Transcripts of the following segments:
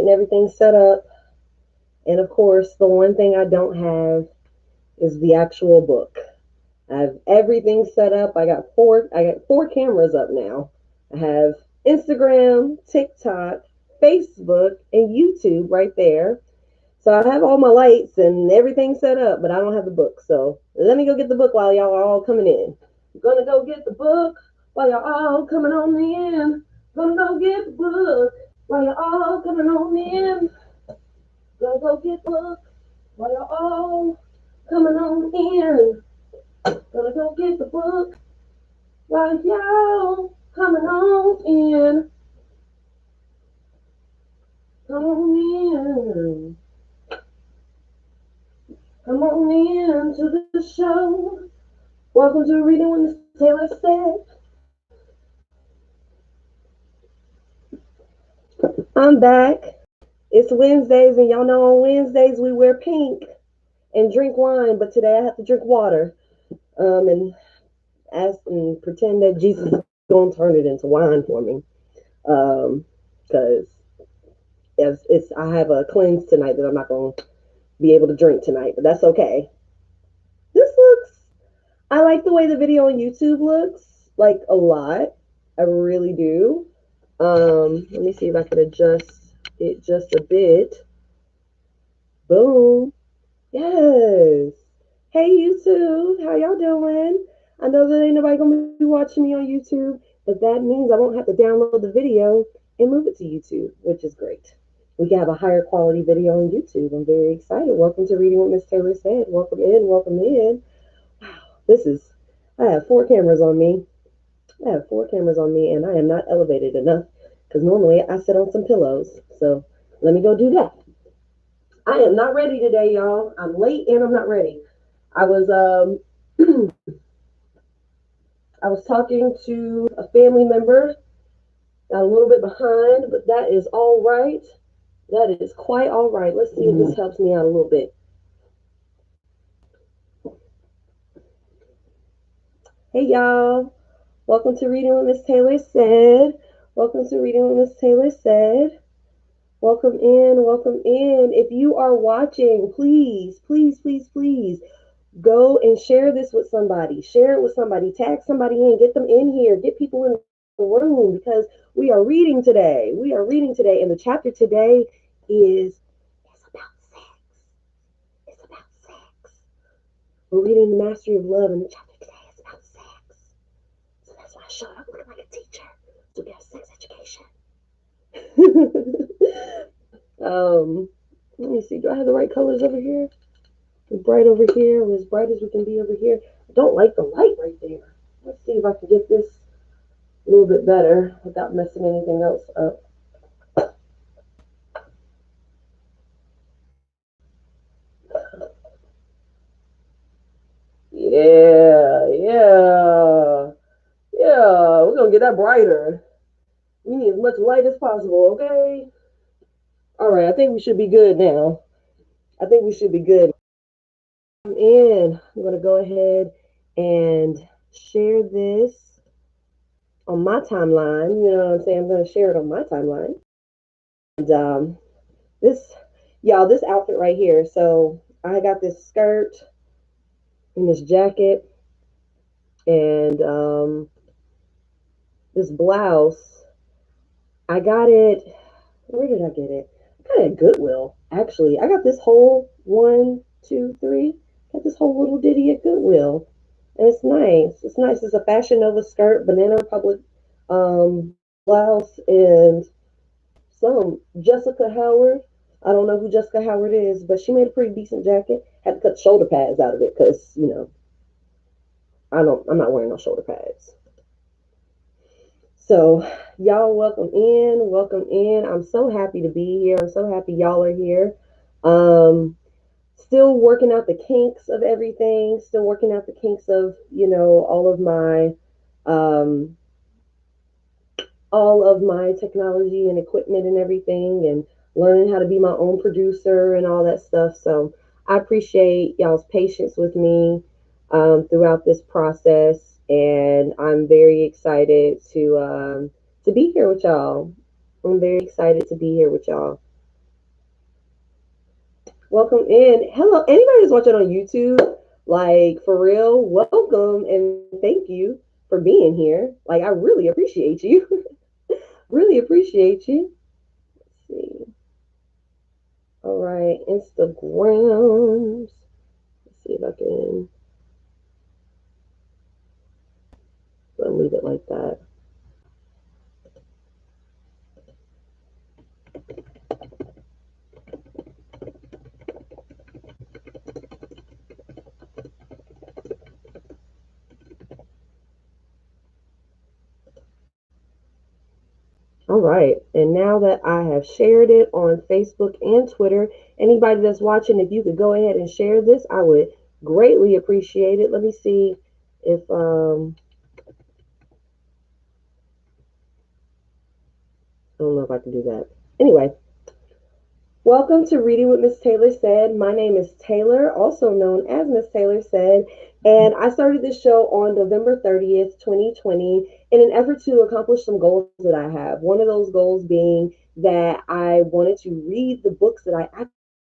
getting everything set up. And of course, the one thing I don't have is the actual book. I have everything set up. I got four cameras up now. I have Instagram, TikTok, Facebook, and YouTube right there. So I have all my lights and everything set up, but I don't have the book. So let me go get the book while y'all are all coming in. I'm gonna go get the book while y'all all coming on in. Gonna go get the book while y'all all coming on in. Gonna go get the book while y'all all coming on in. Gonna go get the book while y'all coming on in. Come on in. Come on in to the show. Welcome to Reading with Miss Taylor Said. I'm back. It's Wednesdays, and y'all know on Wednesdays we wear pink and drink wine, but today I have to drink water. And ask and pretend that Jesus is gonna turn it into wine for me. Because it's I have a cleanse tonight that I'm not gonna be able to drink tonight, but that's okay. This looks I like the way the video on YouTube looks, like a lot. I really do. Let me see if I can adjust it just a bit. Boom. Yes. Hey YouTube, how y'all doing? I know that ain't nobody gonna be watching me on YouTube, but that means I won't have to download the video and move it to YouTube, which is great. We can have a higher quality video on YouTube. I'm very excited. Welcome to Reading with Miss Taylor Said. Welcome in, welcome in. Wow, I have four cameras on me. And I am not elevated enough because normally I sit on some pillows. So let me go do that. I am not ready today, y'all. I'm late and I'm not ready. I was I was talking to a family member. Got a little bit behind, but that is all right. That is quite all right. Let's see if this helps me out a little bit. Hey y'all. Welcome to Reading with Miss Taylor Said. Welcome to Reading with Miss Taylor Said. Welcome in, welcome in. If you are watching, please, please, please, please go and share this with somebody. Share it with somebody. Tag somebody in. Get them in here. Get people in the room because we are reading today. We are reading today. And the chapter today is it's about sex. It's about sex. We're reading The Mastery of Love, and the chapter today is about sex. So that's why I showed up looking like a teacher to get a sex education. Let me see. Do I have the right colors over here? We're bright over here. We're as bright as we can be over here. I don't like the light right there. Let's see if I can get this a little bit better without messing anything else up. Yeah. We're gonna get that brighter. We need as much light as possible, okay? All right, I think we should be good now. I think we should be good. I'm going to go ahead and share this on my timeline. You know what I'm saying? I'm going to share it on my timeline. And this outfit right here. So I got this skirt and this jacket and this blouse. I got it. Where did I get it? I got it at Goodwill. Actually, I got this whole 1, 2, 3. Got this whole little ditty at Goodwill. And it's nice. It's nice. It's a Fashion Nova skirt, Banana Republic blouse, and some Jessica Howard. I don't know who Jessica Howard is, but she made a pretty decent jacket. Had to cut shoulder pads out of it because, I'm not wearing no shoulder pads. So y'all welcome in, welcome in. I'm so happy to be here. I'm so happy y'all are here. Still working out the kinks of everything, still working out the kinks of, all of my technology and equipment and everything, and learning how to be my own producer and all that stuff. So I appreciate y'all's patience with me throughout this process, and I'm very excited to be here with y'all. I'm very excited to be here with y'all. Welcome in. Hello, anybody that's watching on YouTube, like for real, welcome and thank you for being here. Like, I really appreciate you. Really appreciate you. Let's see. All right, Instagrams. Let's see if I can leave it like that. All right, and now that I have shared it on Facebook and Twitter, anybody that's watching, if you could go ahead and share this, I would greatly appreciate it. Let me see if I don't know if I can do that. Anyway, welcome to Reading with Miss Taylor Said. My name is Taylor, also known as Miss Taylor Said, and I started this show on November 30th, 2020, in an effort to accomplish some goals that I have. One of those goals being that I wanted to read the books that I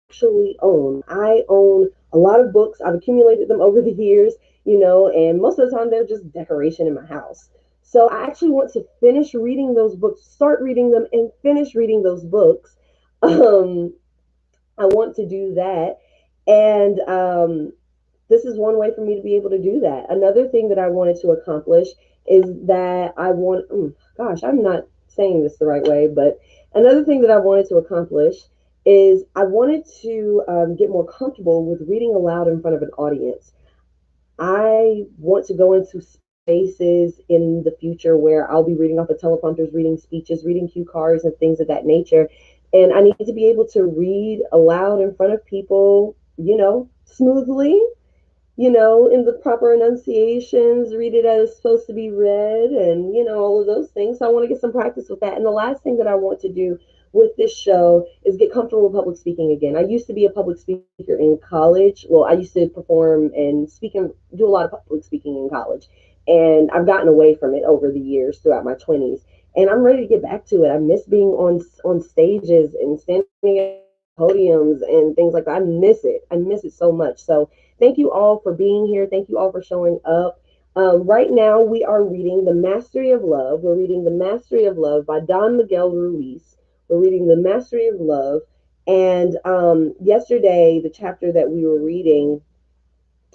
actually own. I own a lot of books. I've accumulated them over the years, and most of the time they're just decoration in my house. So I actually want to finish reading those books, start reading them, and finish reading those books. Um, I want to do that. And this is one way for me to be able to do that. Another thing that I wanted to accomplish is that gosh, I'm not saying this the right way, but another thing that I wanted to accomplish is I wanted to get more comfortable with reading aloud in front of an audience. I want to go into spaces in the future where I'll be reading off of teleprompters, reading speeches, reading cue cards, and things of that nature. And I need to be able to read aloud in front of people, smoothly, in the proper enunciations, read it as it's supposed to be read, and, all of those things. So I want to get some practice with that. And the last thing that I want to do with this show is get comfortable with public speaking again. I used to be a public speaker in college. Well, I used to perform and speak and do a lot of public speaking in college. And I've gotten away from it over the years throughout my 20s. And I'm ready to get back to it. I miss being on stages and standing at podiums and things like that. I miss it. I miss it so much. So thank you all for being here. Thank you all for showing up. Right now, we are reading The Mastery of Love. We're reading The Mastery of Love by Don Miguel Ruiz. We're reading The Mastery of Love. And yesterday, the chapter that we were reading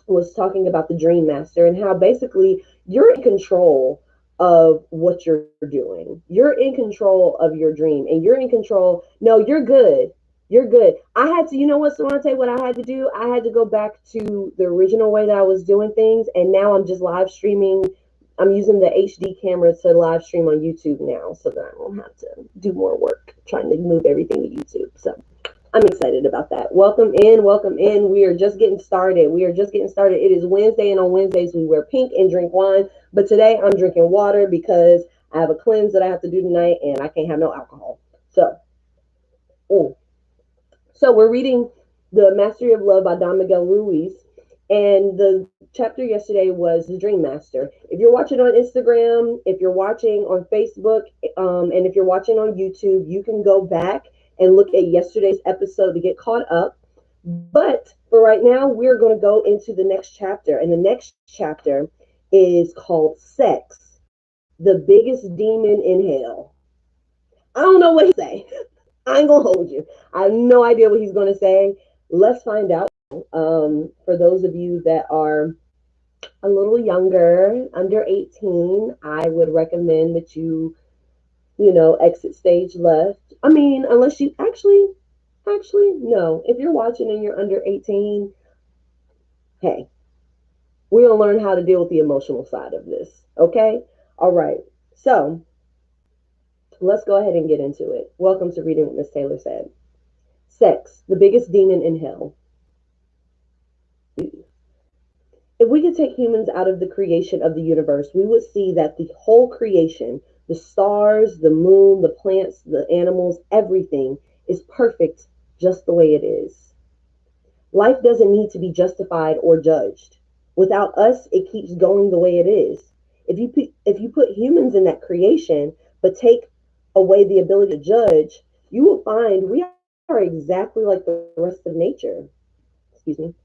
was talking about the Dream Master and how basically you're in control of what you're doing. You're in control of your dream and you're in control. No, you're good. You're good. I had to, you know what, Savante, what I had to do? I had to go back to the original way that I was doing things. And now I'm just live streaming. I'm using the HD camera to live stream on YouTube now so that I won't have to do more work trying to move everything to YouTube. So I'm excited about that. Welcome in, welcome in. We are just getting started. We are just getting started. It is Wednesday, and on Wednesdays we wear pink and drink wine. But today I'm drinking water because I have a cleanse that I have to do tonight, and I can't have no alcohol. So, mm. So we're reading The Mastery of Love by Don Miguel Ruiz. And the chapter yesterday was The Dream Master. If you're watching on Instagram, if you're watching on Facebook, and if you're watching on YouTube, you can go back and look at yesterday's episode to get caught up. But for right now, we're going to go into the next chapter. And the next chapter is called Sex, the Biggest Demon in Hell. I don't know what he say. I ain't gonna hold you. I have no idea what he's gonna say. Let's find out. For those of you that are a little younger, under 18, I would recommend that exit stage left. I mean, unless you actually, no. If you're watching and you're under 18, hey, we're gonna learn how to deal with the emotional side of this. Okay? All right. So let's go ahead and get into it. Welcome to Reading with Miss Taylor Said. Sex, the biggest demon in hell. If we could take humans out of the creation of the universe, we would see that the whole creation, the stars, the moon, the plants, the animals, everything is perfect just the way it is. Life doesn't need to be justified or judged. Without us, it keeps going the way it is. If you put humans in that creation, but take away the ability to judge, you will find we are exactly like the rest of nature. Excuse me.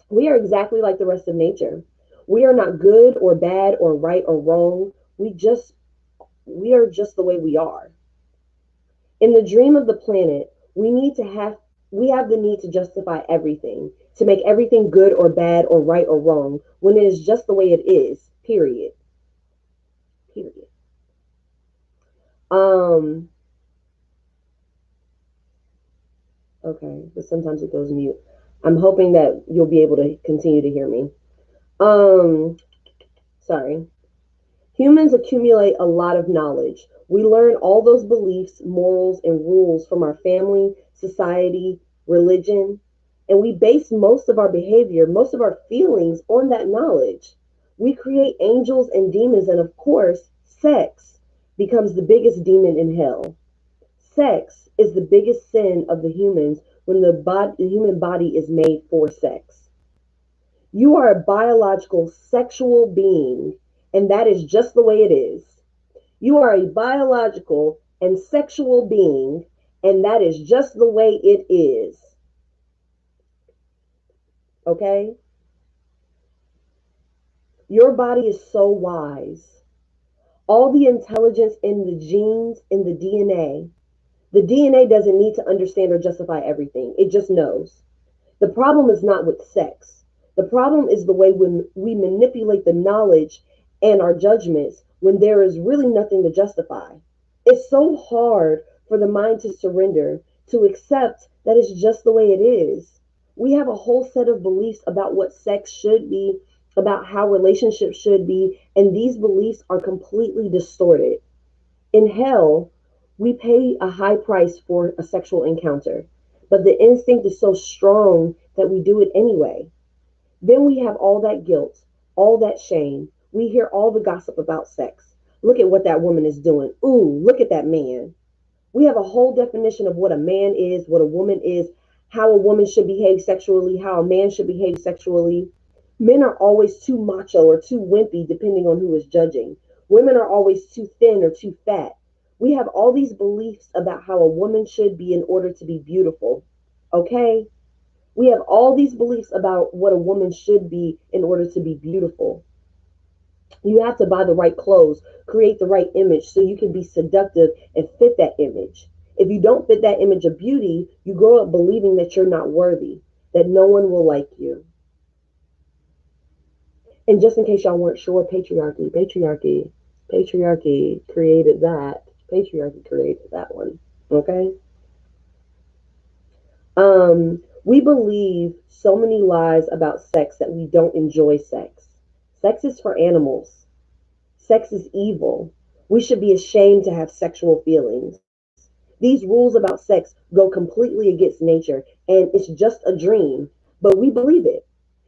We are exactly like the rest of nature. We are not good or bad or right or wrong. We are just the way we are. In the dream of the planet, we have the need to justify everything, to make everything good or bad or right or wrong when it is just the way it is. Period. Period. Um okay, but sometimes it goes mute. I'm hoping that you'll be able to continue to hear me. Um sorry. Humans accumulate a lot of knowledge. We learn all those beliefs, morals, and rules from our family, society, religion, and we base most of our behavior, most of our feelings on that knowledge. We create angels and demons, and of course, sex becomes the biggest demon in hell. Sex is the biggest sin of the humans when the human body is made for sex. You are a biological sexual being, and that is just the way it is. You are a biological and sexual being, and that is just the way it is. Okay? Your body is so wise. All the intelligence in the genes, in the DNA. The DNA doesn't need to understand or justify everything, it just knows. The problem is not with sex. The problem is the way when we manipulate the knowledge and our judgments when there is really nothing to justify. It's so hard for the mind to surrender, to accept that it's just the way it is. We have a whole set of beliefs about what sex should be, about how relationships should be, and these beliefs are completely distorted. In hell, we pay a high price for a sexual encounter, but the instinct is so strong that we do it anyway. Then we have all that guilt, all that shame. We hear all the gossip about sex. Look at what that woman is doing. Ooh, look at that man. We have a whole definition of what a man is, what a woman is, how a woman should behave sexually, how a man should behave sexually. Men are always too macho or too wimpy, depending on who is judging. Women are always too thin or too fat. We have all these beliefs about how a woman should be in order to be beautiful. Okay? We have all these beliefs about what a woman should be in order to be beautiful. You have to buy the right clothes, create the right image so you can be seductive and fit that image. If you don't fit that image of beauty, you grow up believing that you're not worthy, that no one will like you. And just in case y'all weren't sure, patriarchy created that. Patriarchy created that one. Okay? We believe so many lies about sex that we don't enjoy sex. Sex is for animals. Sex is evil. We should be ashamed to have sexual feelings. These rules about sex go completely against nature, and it's just a dream, but we believe it.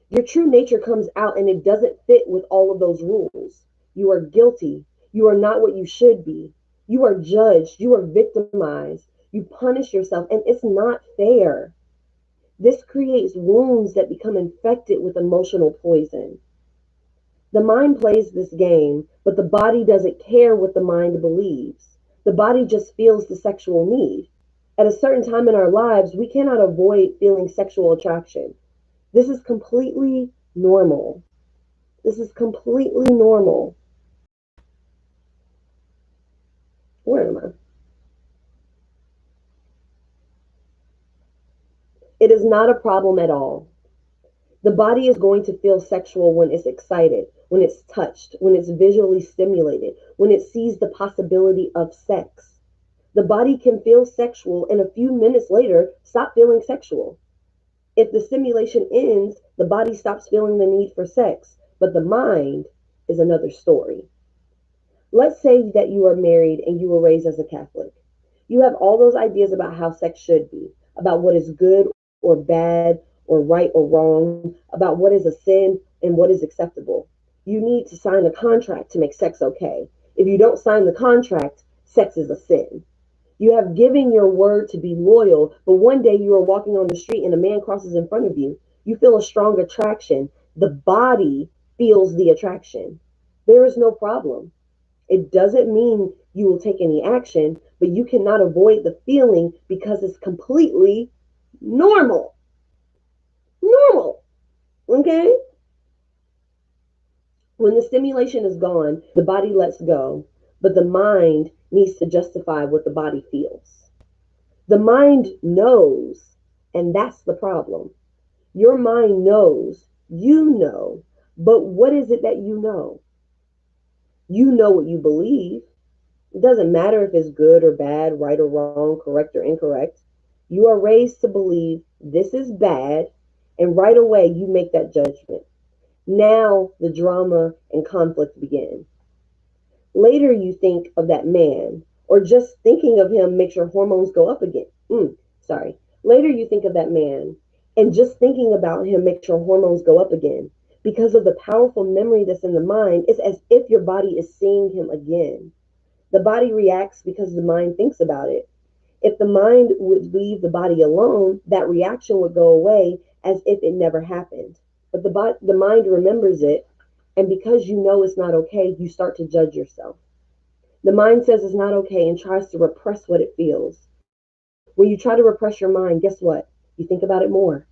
Your true nature comes out and it doesn't fit with all of those rules. You are guilty. You are not what you should be. You are judged. You are victimized. You punish yourself, and it's not fair. This creates wounds that become infected with emotional poison. The mind plays this game, but the body doesn't care what the mind believes. The body just feels the sexual need. At a certain time in our lives, we cannot avoid feeling sexual attraction. This is completely normal. This is completely normal. Where am I? It is not a problem at all. The body is going to feel sexual when it's excited, when it's touched, when it's visually stimulated, when it sees the possibility of sex. The body can feel sexual and a few minutes later stop feeling sexual. If the stimulation ends, the body stops feeling the need for sex, but the mind is another story. Let's say that you are married and you were raised as a Catholic. You have all those ideas about how sex should be, about what is good or bad or right or wrong, about what is a sin and what is acceptable. You need to sign a contract to make sex okay. If you don't sign the contract, sex is a sin. You have given your word to be loyal, but one day you are walking on the street and a man crosses in front of you. You feel a strong attraction. The body feels the attraction. There is no problem. It doesn't mean you will take any action, but you cannot avoid the feeling because it's completely normal. Normal. Okay? When the stimulation is gone, the body lets go, but the mind needs to justify what the body feels. The mind knows, and that's the problem. Your mind knows, you know, but what is it that you know? You know what you believe. It doesn't matter if it's good or bad, right or wrong, correct or incorrect. You are raised to believe this is bad, and right away you make that judgment. Now the drama and conflict begin. Later you think of that man, or just thinking of him makes your hormones go up again. Sorry. Later you think of that man, and just thinking about him makes your hormones go up again. Because of the powerful memory that's in the mind, it's as if your body is seeing him again. The body reacts because the mind thinks about it. If the mind would leave the body alone, that reaction would go away as if it never happened. But the mind remembers it, and because you know it's not okay, you start to judge yourself. The mind says it's not okay and tries to repress what it feels. When you try to repress your mind, guess what? You think about it more.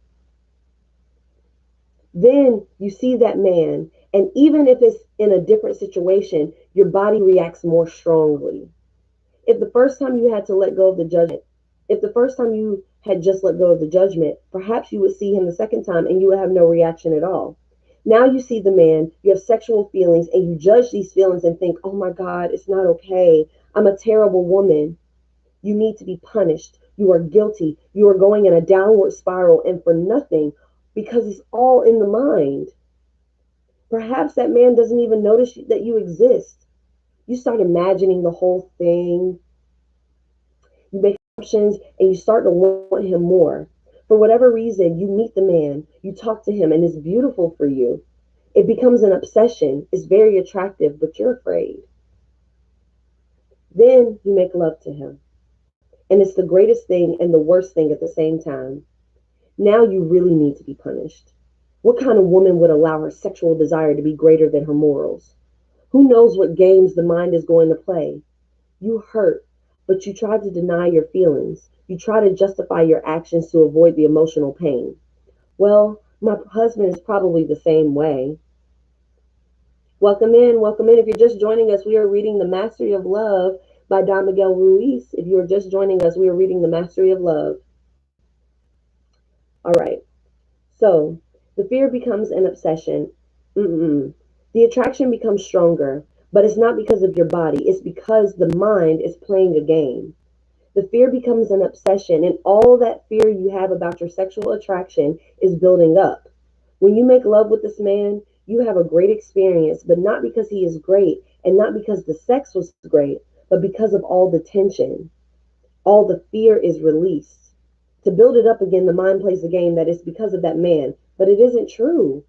Then you see that man, and even if it's in a different situation, your body reacts more strongly. If the first time you had to let go of the judgment, if the first time you had just let go of the judgment, perhaps you would see him the second time and you would have no reaction at all. Now you see the man, you have sexual feelings, and you judge these feelings and think, oh my God, it's not okay. I'm a terrible woman. You need to be punished. You are guilty. You are going in a downward spiral and for nothing because it's all in the mind. Perhaps that man doesn't even notice that you exist. You start imagining the whole thing. You make assumptions and you start to want him more. For whatever reason, you meet the man, you talk to him, and it's beautiful for you. It becomes an obsession. It's very attractive, but you're afraid. Then you make love to him. And it's the greatest thing and the worst thing at the same time. Now you really need to be punished. What kind of woman would allow her sexual desire to be greater than her morals? Who knows what games the mind is going to play? You hurt, but you try to deny your feelings. You try to justify your actions to avoid the emotional pain. Well, my husband is probably the same way. Welcome in, welcome in. If you're just joining us, we are reading The Mastery of Love by Don Miguel Ruiz. If you are just joining us, we are reading The Mastery of Love. All right. So, the fear becomes an obsession. The attraction becomes stronger, but it's not because of your body. It's because the mind is playing a game. The fear becomes an obsession, and all that fear you have about your sexual attraction is building up. When you make love with this man, you have a great experience, but not because he is great and not because the sex was great, but because of all the tension. All the fear is released. To build it up again, the mind plays the game that it's because of that man, but it isn't true.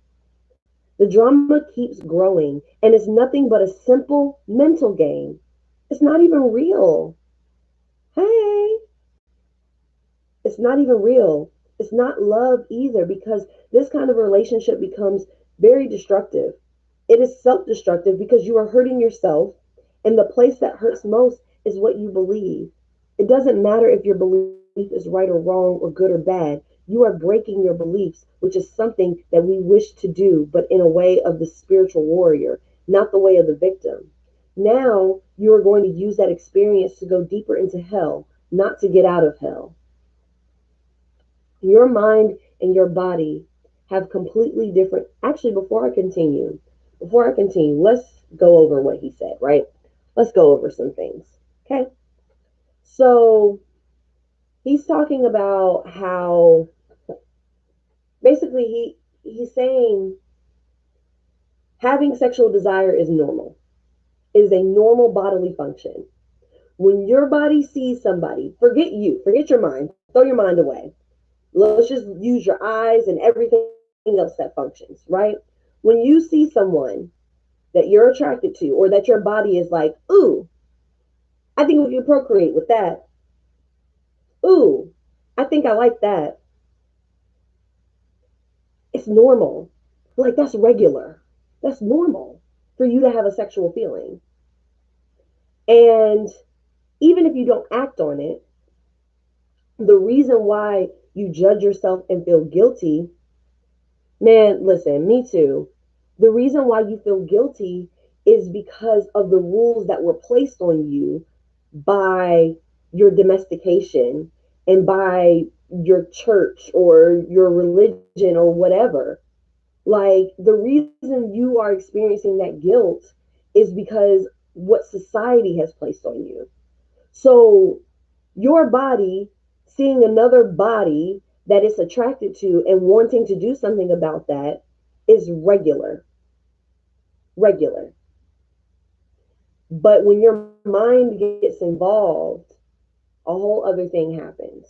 The drama keeps growing, and it's nothing but a simple mental game. It's not even real. Hey, it's not even real. It's not love either because this kind of relationship becomes very destructive. It is self destructive because you are hurting yourself, and the place that hurts most is what you believe. It doesn't matter if your belief is right or wrong or good or bad. You are breaking your beliefs, which is something that we wish to do, but in a way of the spiritual warrior, not the way of the victim. Now you are going to use that experience to go deeper into hell, not to get out of hell. Your mind and your body have completely different. Actually, before I continue, let's go over what he said, right? Let's go over some things. Okay. So he's talking about how basically he's saying having sexual desire is normal. It is a normal bodily function. When your body sees somebody, forget you, forget your mind, throw your mind away. Let's just use your eyes and everything else that functions, right? When you see someone that you're attracted to or that your body is like, ooh, I think we can procreate with that. Ooh, I think I like that. It's normal. Like that's regular. That's normal for you to have a sexual feeling. And even if you don't act on it, the reason why you judge yourself and feel guilty, man, listen, me too. The reason why you feel guilty is because of the rules that were placed on you by your domestication and by your church or your religion or whatever. Like the reason you are experiencing that guilt is because what society has placed on you. So your body seeing another body that it's attracted to and wanting to do something about that is regular. Regular. But when your mind gets involved, a whole other thing happens.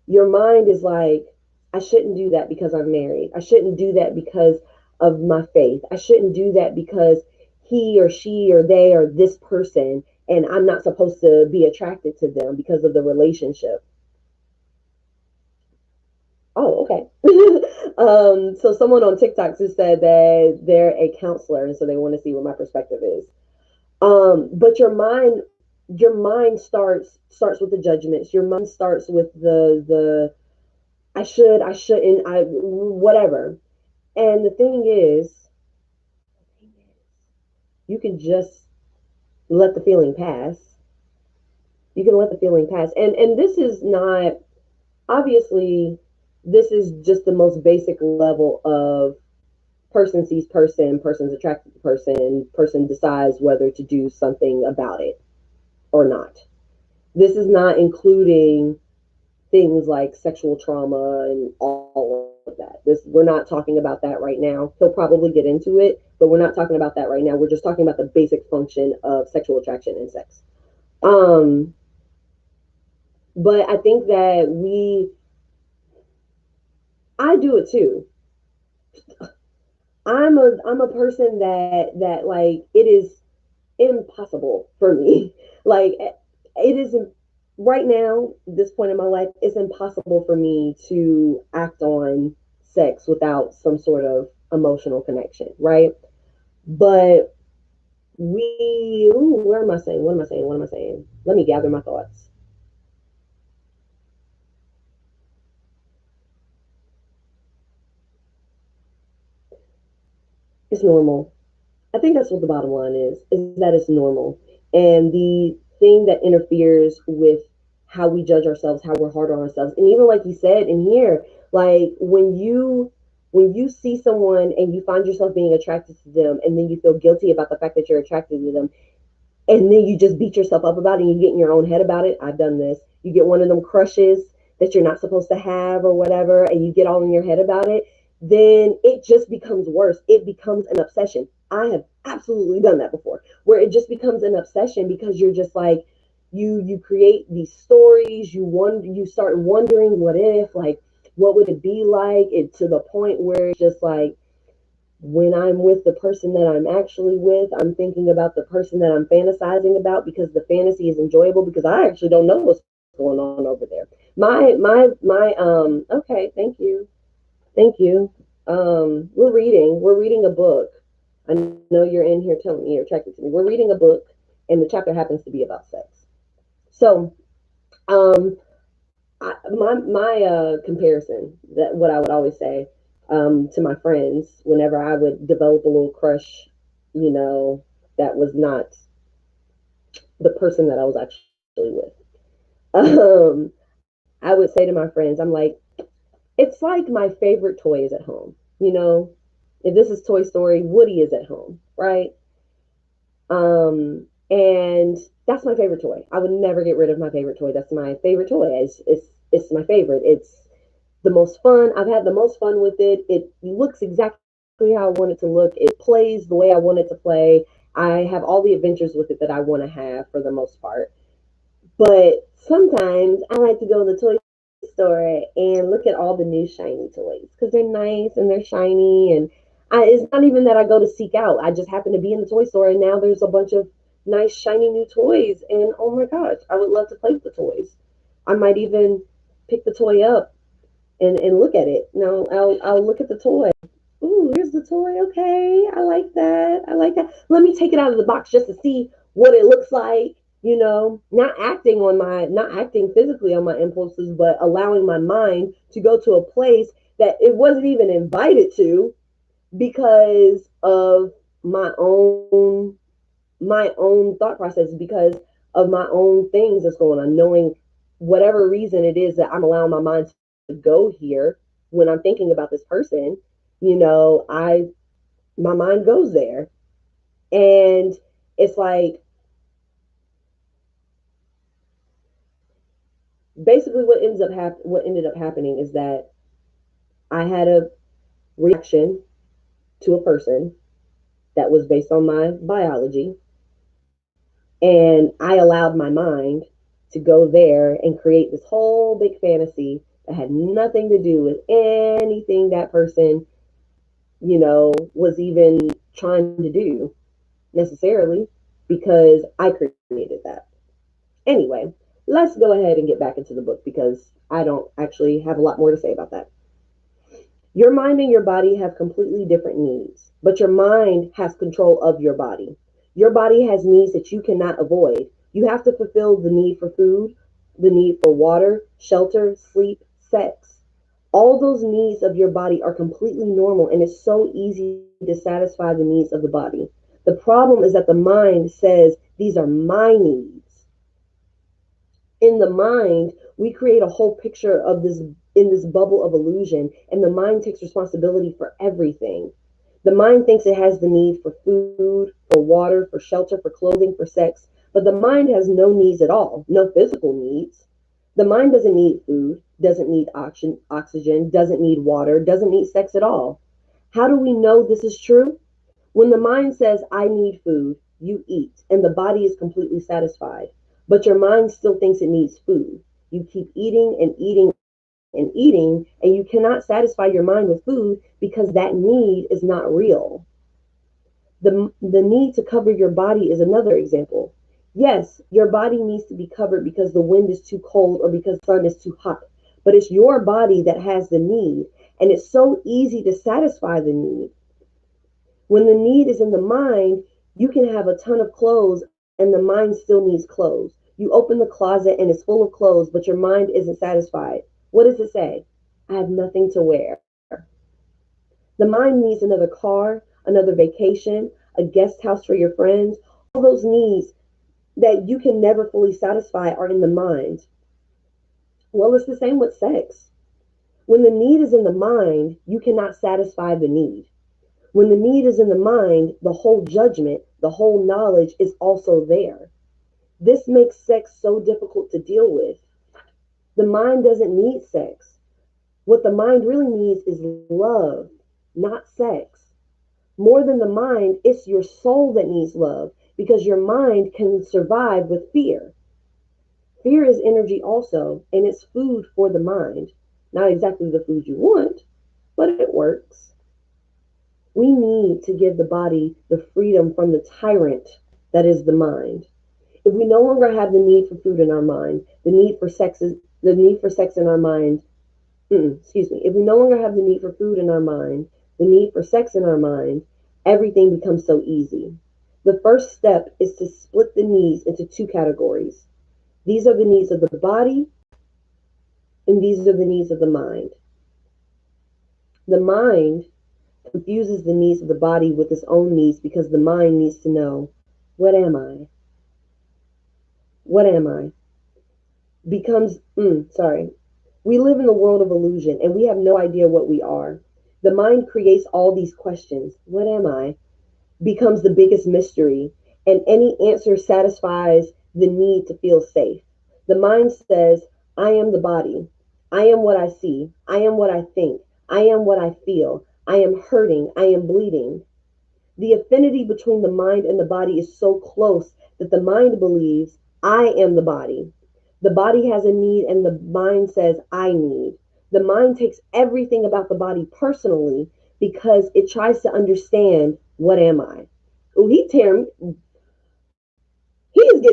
Your mind is like, I shouldn't do that because I'm married. I shouldn't do that because of my faith. I shouldn't do that because he or she or they are this person and I'm not supposed to be attracted to them because of the relationship. Oh, okay. So someone on TikTok just said that they're a counselor and so they want to see what my perspective is. But your mind starts with the judgments. Your mind starts with the I should, I shouldn't, I whatever. And the thing is, you can just let the feeling pass. You can let the feeling pass. And this is not obviously this is just the most basic level of person sees person, person's attracted to person, person decides whether to do something about it or not. This is not including things like sexual trauma and all of that. This we're not talking about that right now. He'll probably get into it, but we're not talking about that right now. We're just talking about the basic function of sexual attraction and sex. Um, but I think that I do it too. I'm a person that like it is impossible for me. Like it is right now, this point in my life, it's impossible for me to act on sex without some sort of emotional connection, right? But where am I saying? What am I saying? What am I saying? Let me gather my thoughts. It's normal. I think that's what the bottom line is that it's normal. And the thing that interferes with how we judge ourselves, how we're hard on ourselves, and even like you said in here, like when you see someone and you find yourself being attracted to them and then you feel guilty about the fact that you're attracted to them and then you just beat yourself up about it and you get in your own head about it. I've done this. You get one of them crushes that you're not supposed to have or whatever, and you get all in your head about it, then it just becomes worse. It becomes an obsession. I have absolutely done that before, where it just becomes an obsession because you're just like you create these stories, you start wondering what if, like what would it be like, it to the point where it's just like when I'm with the person that I'm actually with, I'm thinking about the person that I'm fantasizing about because the fantasy is enjoyable because I actually don't know what's going on over there. My okay, thank you. Thank you. We're reading a book. I know you're in here telling me you're attracted to me. We're reading a book and the chapter happens to be about sex. So, um my comparison, that what I would always say to my friends whenever I would develop a little crush, you know, that was not the person that I was actually with. I would say to my friends, I'm like, it's like my favorite toy is at home. You know, if this is Toy Story, Woody is at home, right? And that's my favorite toy. I would never get rid of my favorite toy. That's my favorite toy. It's my favorite. It's the most fun. I've had the most fun with it. It looks exactly how I want it to look. It plays the way I want it to play. I have all the adventures with it that I want to have for the most part. But sometimes I like to go to the toy store and look at all the new shiny toys because they're nice and they're shiny. And it's not even that I go to seek out. I just happen to be in the toy store and now there's a bunch of nice shiny new toys. And oh my gosh, I would love to play with the toys. I might even pick the toy up and look at it. Now I'll look at the toy. Ooh, here's the toy. Okay, I like that. I like that. Let me take it out of the box just to see what it looks like. not acting physically on my impulses, but allowing my mind to go to a place that it wasn't even invited to because of my own my own thought process, because of my own things that's going on, knowing whatever reason it is that I'm allowing my mind to go here when I'm thinking about this person, I my mind goes there. And it's like, basically what ended up happening is that I had a reaction to a person that was based on my biology, and I allowed my mind to go there and create this whole big fantasy that had nothing to do with anything that person, was even trying to do necessarily, because I created that. Anyway, let's go ahead and get back into the book because I don't actually have a lot more to say about that. Your mind and your body have completely different needs, but your mind has control of your body. Your body has needs that you cannot avoid. You have to fulfill the need for food, the need for water, shelter, sleep, sex. All those needs of your body are completely normal, and it's so easy to satisfy the needs of the body. The problem is that the mind says, these are my needs. In the mind, we create a whole picture of this in this bubble of illusion, and the mind takes responsibility for everything. The mind thinks it has the need for food, for water, for shelter, for clothing, for sex, but the mind has no needs at all, no physical needs. The mind doesn't need food, doesn't need oxygen, doesn't need water, doesn't need sex at all. How do we know this is true? When the mind says, I need food, you eat, and the body is completely satisfied. But your mind still thinks it needs food. You keep eating and eating and eating, and you cannot satisfy your mind with food because that need is not real. The need to cover your body is another example. Yes, your body needs to be covered because the wind is too cold or because the sun is too hot, but it's your body that has the need, and it's so easy to satisfy the need. When the need is in the mind, you can have a ton of clothes and the mind still needs clothes. You open the closet and it's full of clothes, but your mind isn't satisfied. What does it say? I have nothing to wear. The mind needs another car, another vacation, a guest house for your friends. All those needs that you can never fully satisfy are in the mind. Well, it's the same with sex. When the need is in the mind, you cannot satisfy the need. When the need is in the mind, the whole judgment, the whole knowledge is also there. This makes sex so difficult to deal with. The mind doesn't need sex. What the mind really needs is love, not sex. More than the mind, it's your soul that needs love, because your mind can survive with fear. Fear is energy also, and it's food for the mind. Not exactly the food you want, but it works. We need to give the body the freedom from the tyrant that is the mind. If we no longer have the need for food in our mind, the need for sex in our mind. Excuse me. If we no longer have the need for food in our mind, the need for sex in our mind, everything becomes so easy. The first step is to split the needs into two categories. These are the needs of the body, and these are the needs of the mind. The mind confuses the needs of the body with its own needs because the mind needs to know, what am I? What am I? Becomes, sorry. We live in a world of illusion and we have no idea what we are. The mind creates all these questions. What am I? Becomes the biggest mystery, and any answer satisfies the need to feel safe. The mind says, I am the body. I am what I see. I am what I think. I am what I feel. I am hurting. I am bleeding. The affinity between the mind and the body is so close that the mind believes, I am the body. The body has a need and the mind says, I need. The mind takes everything about the body personally because it tries to understand, what am I? Oh, he's getting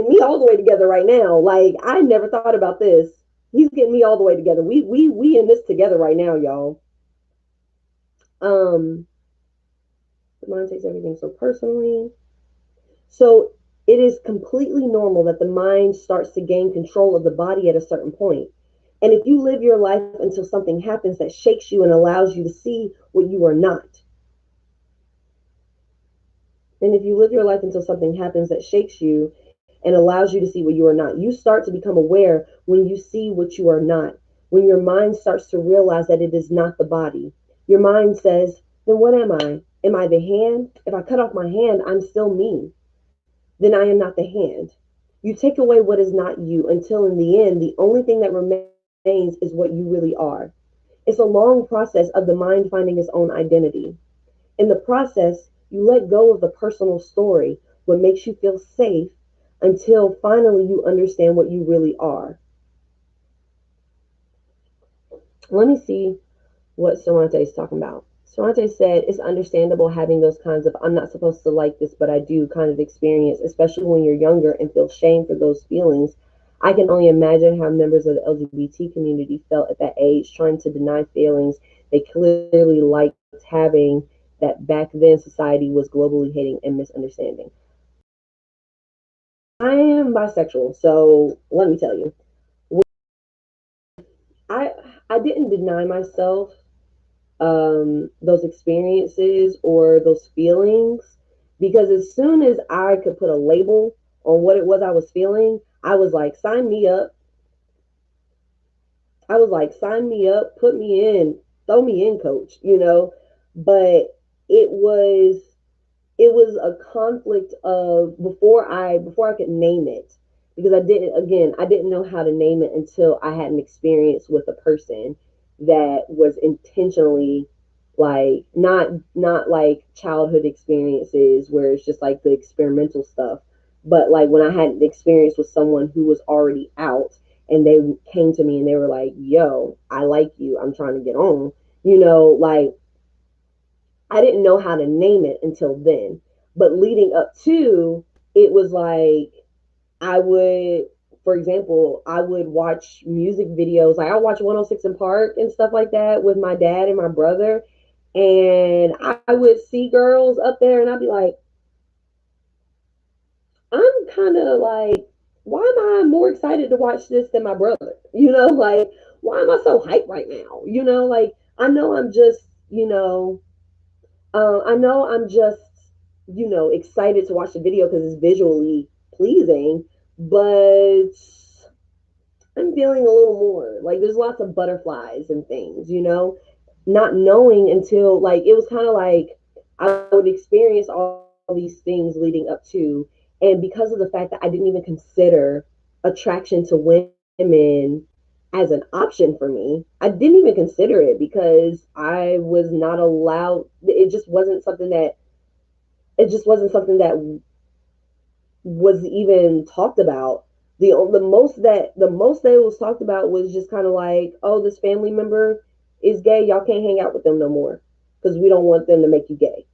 me all the way together right now. Like, I never thought about this. He's getting me all the way together. We in this together right now, y'all. Um, the mind takes everything so personally. So It is completely normal that the mind starts to gain control of the body at a certain point. And if you live your life until something happens that shakes you and allows you to see what you are not, and if you live your life until something happens that shakes you and allows you to see what you are not, you start to become aware when you see what you are not. When your mind starts to realize that it is not the body, your mind says, then what am I? Am I the hand? If I cut off my hand, I'm still me. Then I am not the hand. You take away what is not you until in the end, the only thing that remains is what you really are. It's a long process of the mind finding its own identity. In the process, you let go of the personal story, what makes you feel safe, until finally you understand what you really are. Let me see what Sorante is talking about. Sorante said it's understandable having those kinds of I'm not supposed to like this, but I do kind of experience, especially when you're younger and feel shame for those feelings. I can only imagine how members of the LGBT community felt at that age, trying to deny feelings they clearly liked having, that back then society was globally hating and misunderstanding. I am bisexual, so let me tell you, I I didn't deny myself those experiences or those feelings, because as soon as I could put a label on what it was I was feeling, I was like, sign me up. I was like, sign me up, put me in, throw me in, coach, you know. But it was it was a conflict of before I could name it, because I didn't know how to name it until I had an experience with a person that was intentionally, like, not like childhood experiences where it's just like the experimental stuff, but like when I had an experience with someone who was already out, and they came to me and they were like, yo, I like you, I'm trying to get on, like, I didn't know how to name it until then. But leading up to, it was like I would, for example, I would watch music videos. Like I watch 106 in Park and stuff like that with my dad and my brother. And I would see girls up there and I'd be like, I'm kind of like, why am I more excited to watch this than my brother? Like, why am I so hyped right now? Like, I know I'm just, I know I'm just, excited to watch the video because it's visually pleasing, but I'm feeling a little more. Like there's lots of butterflies and things, not knowing until, like, it was kind of like I would experience all these things leading up to, and because of the fact that I didn't even consider attraction to women as an option for me, I didn't even consider it because I was not allowed. It just wasn't something that was even talked about. The most that it was talked about was just kind of like, oh, this family member is gay. Y'all can't hang out with them no more because we don't want them to make you gay.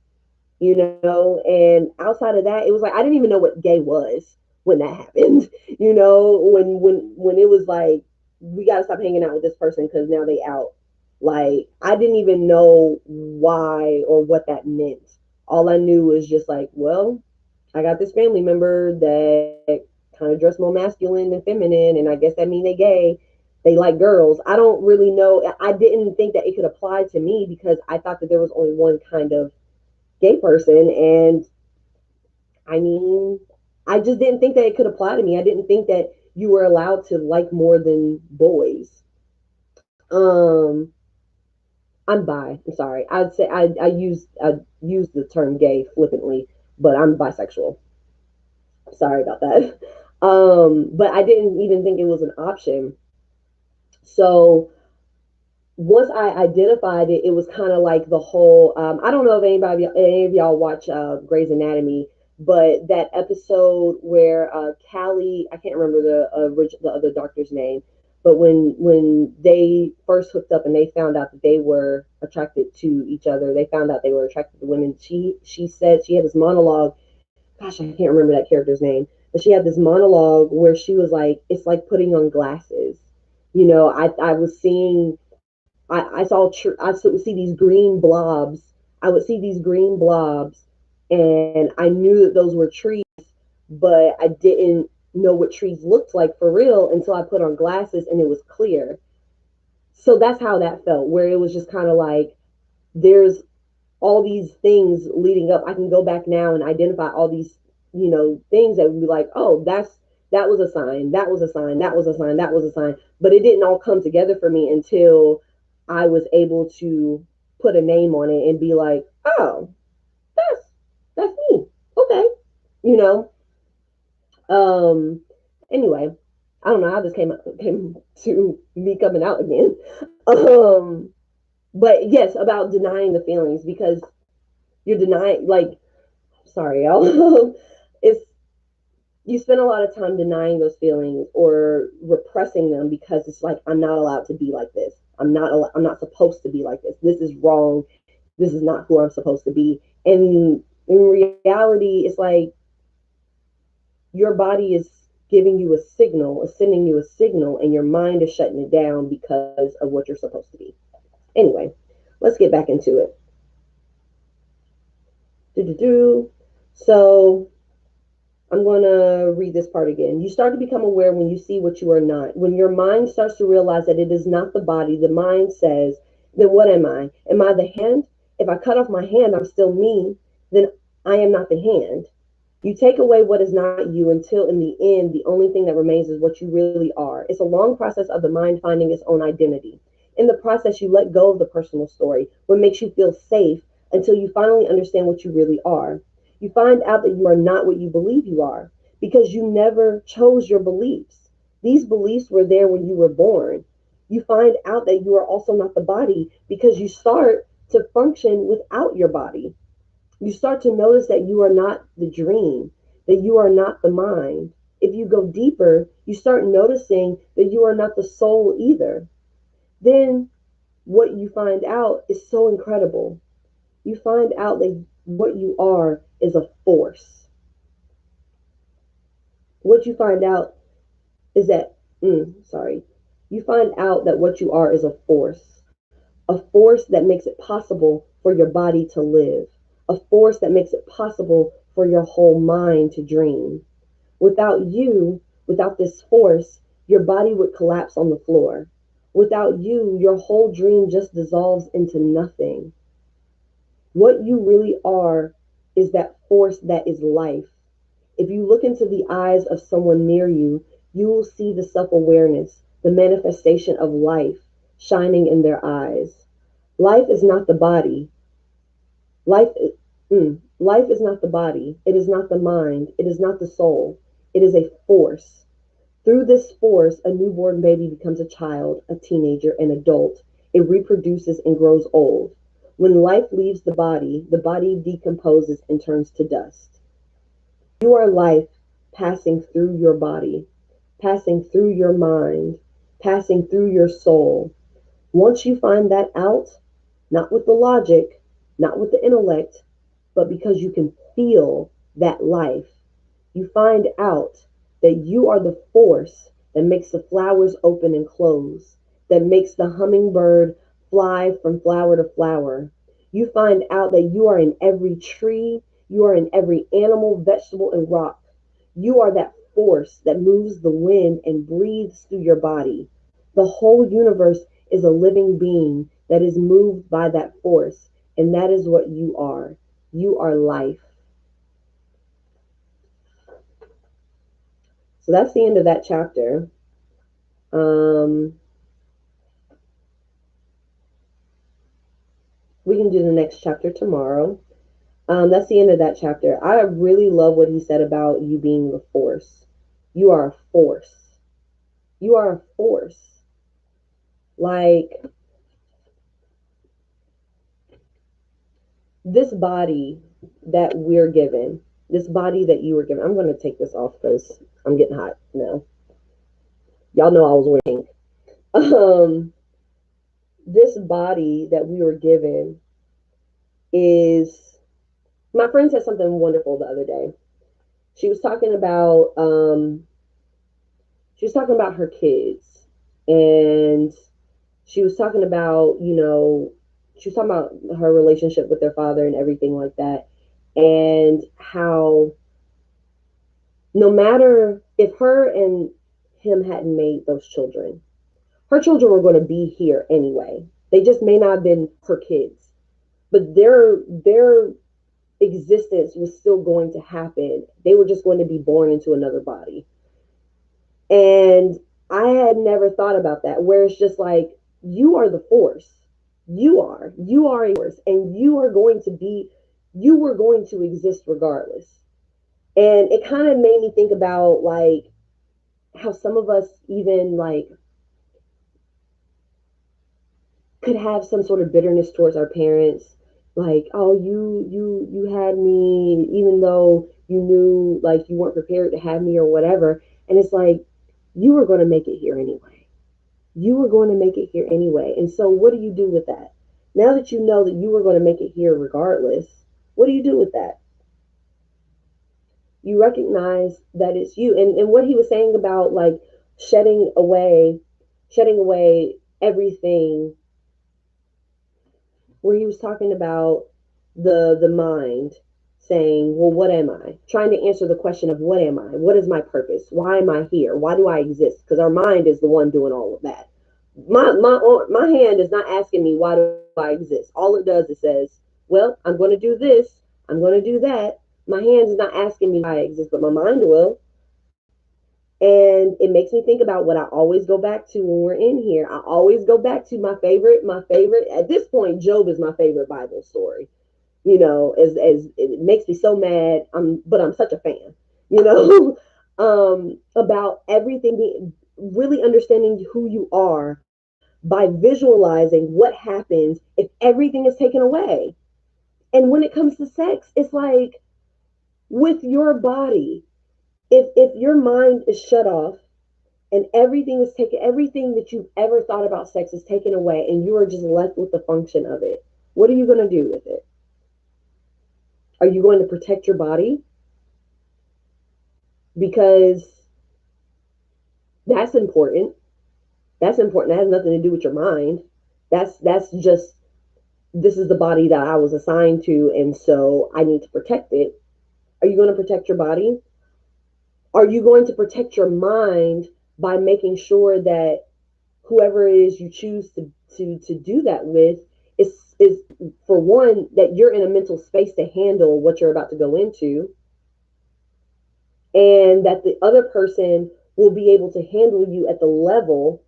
And outside of that, it was like I didn't even know what gay was when that happened. When it was like, we got to stop hanging out with this person because now they out. Like I didn't even know why or what that meant. All I knew was just like, well, I got this family member that kind of dress more masculine than feminine, and I guess that mean they gay. They like girls. I don't really know. I didn't think that it could apply to me because I thought that there was only one kind of gay person, and I mean, I just didn't think that it could apply to me. I didn't think that you were allowed to like more than boys. Um, I'm bi. I'm sorry. I'd say I use the term gay flippantly, but I'm bisexual. Sorry about that. But I didn't even think it was an option. So once I identified it, it was kind of like the whole. I don't know if any of y'all watch Grey's Anatomy, but that episode where Callie, I can't remember the other doctor's name, but when they first hooked up and they found out that they were attracted to each other, they found out they were attracted to women. She said she had this monologue. Gosh, I can't remember that character's name, but she had this monologue where she was like, "It's like putting on glasses." I was seeing I would see these green blobs. I would see these green blobs, and I knew that those were trees, but I didn't know what trees looked like for real until I put on glasses and it was clear. So that's how that felt, where it was just kind of like there's all these things leading up. I can go back now and identify all these, things that would be like, oh, that was a sign, that was a sign, that was a sign, that was a sign. But it didn't all come together for me until I was able to put a name on it and be like, oh, that's that's me. Okay. You know. Anyway, I don't know how this came to me coming out again. Um but yes, about denying the feelings, because you're denying, like, sorry y'all. It's, you spend a lot of time denying those feelings or repressing them because it's like, I'm not allowed to be like this. I'm not supposed to be like this. This is wrong. This is not who I'm supposed to be. And in reality, it's like your body is giving you a signal, is sending you a signal, and your mind is shutting it down because of what you're supposed to be. Anyway, let's get back into it. Do. So I'm going to read this part again. You start to become aware when you see what you are not. When your mind starts to realize that it is not the body, the mind says, then what am I? Am I the hand? If I cut off my hand, I'm still me. Then I am not the hand. You take away what is not you until in the end, the only thing that remains is what you really are. It's a long process of the mind finding its own identity. In the process, you let go of the personal story, what makes you feel safe, until you finally understand what you really are. You find out that you are not what you believe you are because you never chose your beliefs. These beliefs were there when you were born. You find out that you are also not the body because you start to function without your body. You start to notice that you are not the dream, that you are not the mind. If you go deeper, you start noticing that you are not the soul either. Then what you find out is so incredible. You find out that what you are is a force. What you find out is that, sorry, you find out that what you are is a force that makes it possible for your body to live, a force that makes it possible for your whole mind to dream. Without you, without this force, your body would collapse on the floor. Without you, your whole dream just dissolves into nothing. What you really are is that force that is life. If you look into the eyes of someone near you, you will see the self awareness, the manifestation of life shining in their eyes. Life is not the body. Life, life is not the body. It is not the mind. It is not the soul. It is a force. Through this force, a newborn baby becomes a child, a teenager, an adult. It reproduces and grows old. When life leaves the body decomposes and turns to dust. You are life passing through your body, passing through your mind, passing through your soul. Once you find that out, not with the logic, not with the intellect, but because you can feel that life, you find out that you are the force that makes the flowers open and close, that makes the hummingbird fly from flower to flower. You find out that you are in every tree, you are in every animal, vegetable, and rock. You are that force that moves the wind and breathes through your body. The whole universe is a living being that is moved by that force, and that is what you are. You are life. So that's the end of that chapter. Um, we can do the next chapter tomorrow. That's the end of that chapter. I really love what he said about you being the force. You are a force. You are a force. Like, this body that we're given, this body that you were given. I'm going to take this off because I'm getting hot now. Y'all know I was wearing. Um, this body that we were given is. My friend said something wonderful the other day. She was talking about her kids, and she was talking about, she was talking about her relationship with their father and everything like that, and how No matter if her and him hadn't made those children, her children were going to be here anyway. They just may not have been her kids, but their existence was still going to happen. They were just going to be born into another body. And I had never thought about that, where it's just like, you are the force. You are a force, and you were going to exist regardless. And it kind of made me think about like how some of us even like could have some sort of bitterness towards our parents, like, oh, you had me even though you knew like you weren't prepared to have me or whatever. And it's like, you were going to make it here anyway. You were going to make it here anyway. And so what do you do with that? Now that you know that you were going to make it here regardless, what do you do with that? You recognize that it's you. And what he was saying about like shedding away shedding away everything, where he was talking about the mind saying, well, what am I? Trying to answer the question of what am I? What is my purpose? Why am I here? Why do I exist? Because our mind is the one doing all of that. My hand is not asking me why do I exist. All it does is says, well, I'm going to do this. I'm going to do that. My hand is not asking me why I exist, but my mind will. And it makes me think about what I always go back to when we're in here. I always go back to my favorite. At this point, Job is my favorite Bible story. As it makes me so mad. But I'm such a fan. You know, about everything being really understanding who you are by visualizing what happens if everything is taken away. And when it comes to sex, it's like with your body, if your mind is shut off and everything that you've ever thought about sex is taken away, and you are just left with the function of it, what are you going to do with it? Are you going to protect your body? Because that's important. That's important. That has nothing to do with your mind. That's just, this is the body that I was assigned to, and so I need to protect it. Are you going to protect your body? Are you going to protect your mind by making sure that whoever it is you choose to do that with is for one, that you're in a mental space to handle what you're about to go into, and that the other person will be able to handle you at the level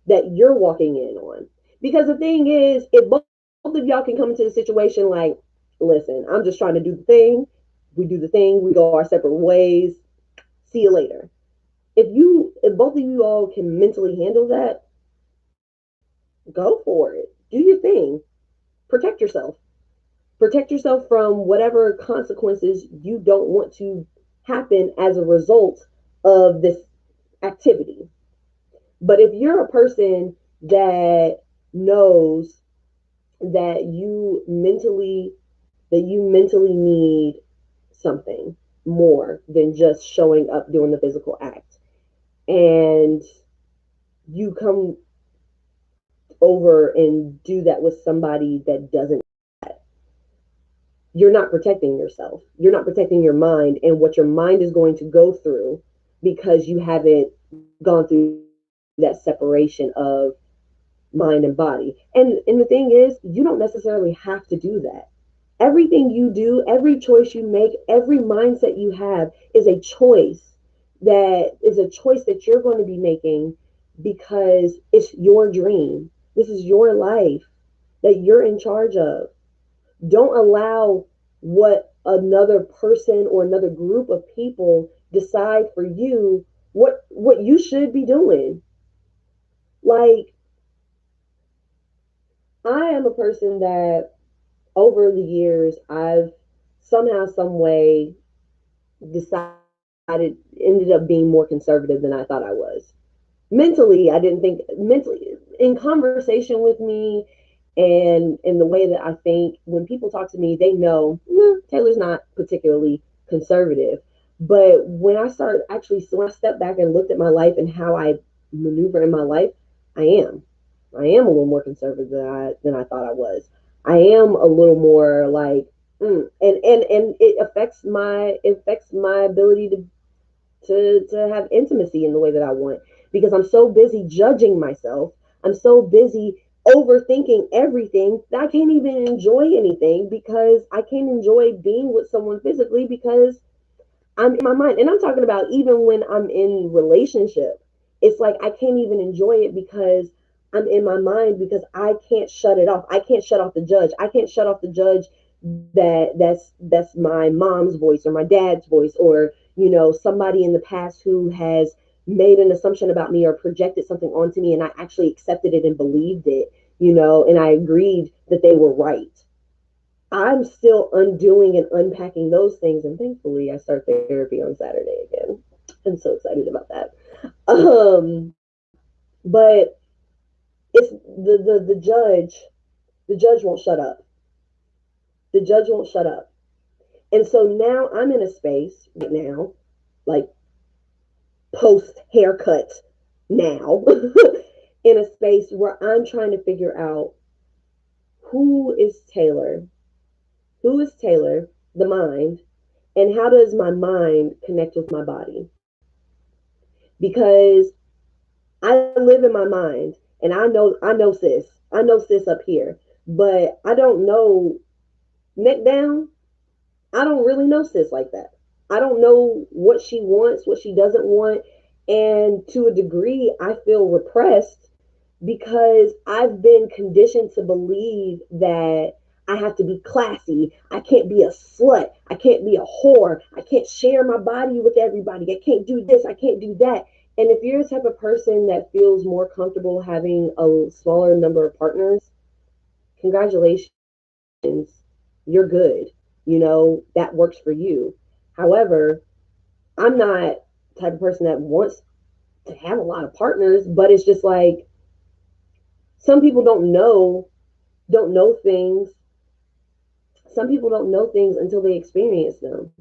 that you're walking in on. Because the thing is, if both of y'all can come into the situation like, listen, I'm just trying to do the thing, we do the thing, we go our separate ways, see you later. If both of you all can mentally handle that, go for it. Do your thing. Protect yourself. Protect yourself from whatever consequences you don't want to happen as a result of this activity. But if you're a person that knows that you mentally need something more than just showing up doing the physical act, and you come over and do that with somebody that doesn't, you're not protecting yourself. You're not protecting your mind and what your mind is going to go through, because you haven't gone through that separation of mind and body. And the thing is, you don't necessarily have to do that. Everything you do, every choice you make, every mindset you have is a choice that you're going to be making, because it's your dream. This is your life that you're in charge of. Don't allow what another person or another group of people decide for you what you should be doing. Like, I am a person that over the years I've somehow, some way decided ended up being more conservative than I thought I was. Mentally, I didn't think mentally in conversation with me, and in the way that I think, when people talk to me, they know, Taylor's not particularly conservative. But when I stepped back and looked at my life and how I maneuver in my life, I am. I am a little more conservative than I thought I was. I am a little more like, and it affects my ability to have intimacy in the way that I want, because I'm so busy judging myself. I'm so busy overthinking everything that I can't even enjoy anything, because I can't enjoy being with someone physically because I'm in my mind. And I'm talking about even when I'm in relationship. It's like I can't even enjoy it because I'm in my mind, because I can't shut it off. I can't shut off the judge. I can't shut off the judge that's my mom's voice or my dad's voice, or somebody in the past who has made an assumption about me or projected something onto me, and I actually accepted it and believed it, and I agreed that they were right. I'm still undoing and unpacking those things, and thankfully, I start therapy on Saturday again. I'm so excited about that. But it's the judge won't shut up. The judge won't shut up, and so now I'm in a space right now, like post haircut now, in a space where I'm trying to figure out who is Taylor, who is Taylor, the mind, and how does my mind connect with my body? Because I live in my mind, and I know sis up here, but I don't know neck down. I don't really know sis like that. I don't know what she wants, what she doesn't want, and to a degree, I feel repressed because I've been conditioned to believe that I have to be classy. I can't be a slut. I can't be a whore. I can't share my body with everybody. I can't do this. I can't do that. And if you're the type of person that feels more comfortable having a smaller number of partners, congratulations, you're good. That works for you. However, I'm not the type of person that wants to have a lot of partners, but it's just like some people don't know things. Some people don't know things until they experience them.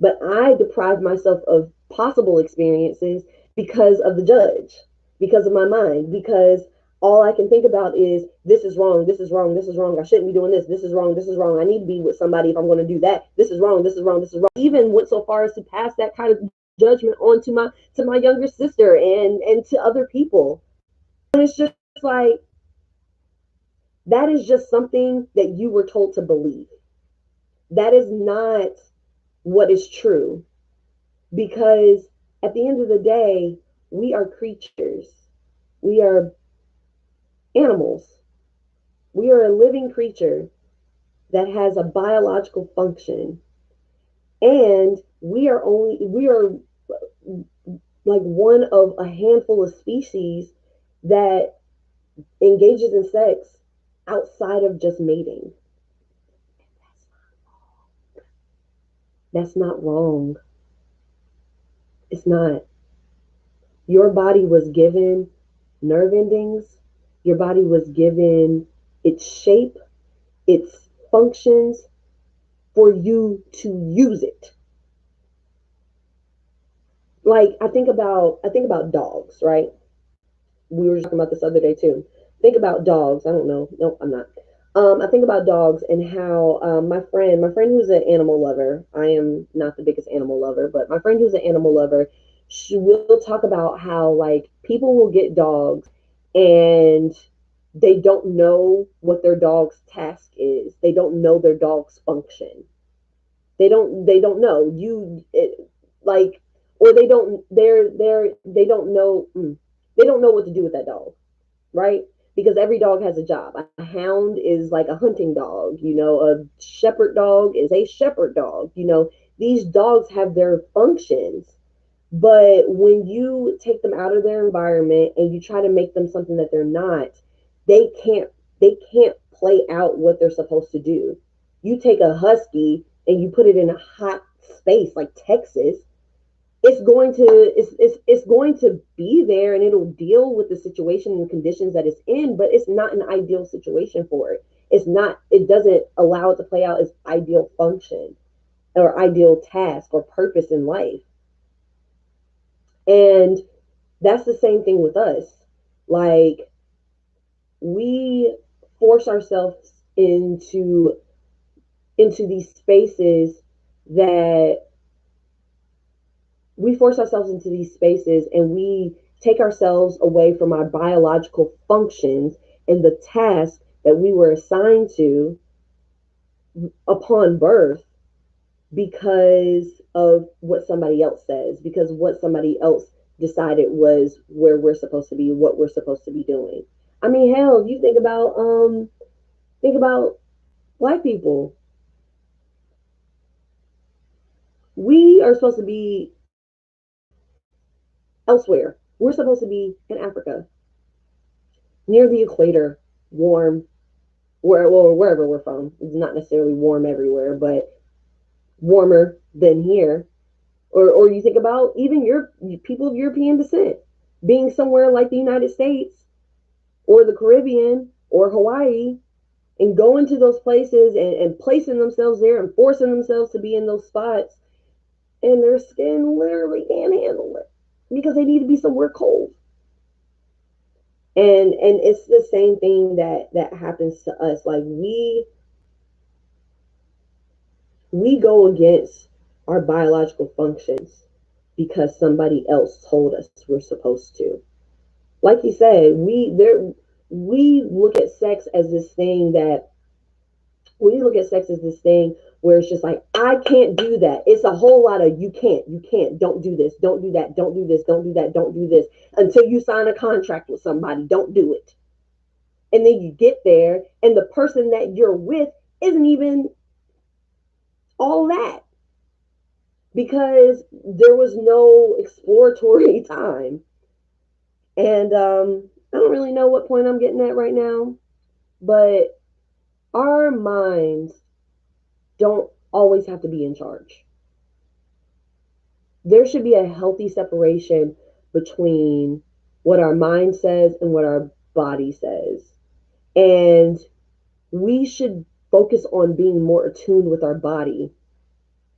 But I deprive myself of possible experiences because of the judge, because of my mind, because all I can think about is this is wrong, this is wrong, this is wrong. I shouldn't be doing this. This is wrong, this is wrong. I need to be with somebody if I'm going to do that. This is wrong, this is wrong, this is wrong. Even went so far as to pass that kind of judgment on to my younger sister and to other people. And it's just like that is just something that you were told to believe. That is not what is true, because at the end of the day, we are creatures. We are animals. We are a living creature that has a biological function. And we are like one of a handful of species that engages in sex outside of just mating. That's not wrong. It's not. Your body was given nerve endings. Your body was given its shape, its functions for you to use it. Like I think about dogs, right? We were talking about this other day too. Think about dogs. I don't know. No, I'm not. I think about dogs and how my friend who's an animal lover. I am not the biggest animal lover, but my friend who's an animal lover, she will talk about how like people will get dogs and they don't know what their dog's task is. They don't know their dog's function. They don't know like, or they don't know what to do with that dog, right? Because every dog has a job. A hound is like a hunting dog, a shepherd dog is a shepherd dog. These dogs have their functions, but when you take them out of their environment and you try to make them something that they're not, they can't they can't play out what they're supposed to do. You take a husky and you put it in a hot space like Texas, it's going to be there and it'll deal with the situation and conditions that it's in, but it's not an ideal situation for it. It doesn't allow it to play out its ideal function or ideal task or purpose in life. And that's the same thing with us. Like, we force ourselves into these spaces that we force ourselves into these spaces and we take ourselves away from our biological functions and the task that we were assigned to upon birth because of what somebody else says, because what somebody else decided was where we're supposed to be, what we're supposed to be doing. I mean, hell, if you think about black people, we are supposed to be elsewhere. We're supposed to be in Africa, near the equator, warm, wherever we're from. It's not necessarily warm everywhere, but warmer than here. Or you think about even your people of European descent being somewhere like the United States or the Caribbean or Hawaii and going to those places and placing themselves there and forcing themselves to be in those spots, and their skin literally can't handle it because they need to be somewhere cold. And it's the same thing that happens to us. Like we go against our biological functions because somebody else told us we're supposed to. Like you said, we look at sex as this thing that we look at sex as this thing where it's just like, I can't do that. It's a whole lot of you can't, don't do this, don't do that, don't do this, don't do that, don't do this until you sign a contract with somebody. Don't do it. And then you get there and the person that you're with isn't even all that because there was no exploratory time. And I don't really know what point I'm getting at right now, but our minds don't always have to be in charge. There should be a healthy separation between what our mind says and what our body says. And we should focus on being more attuned with our body.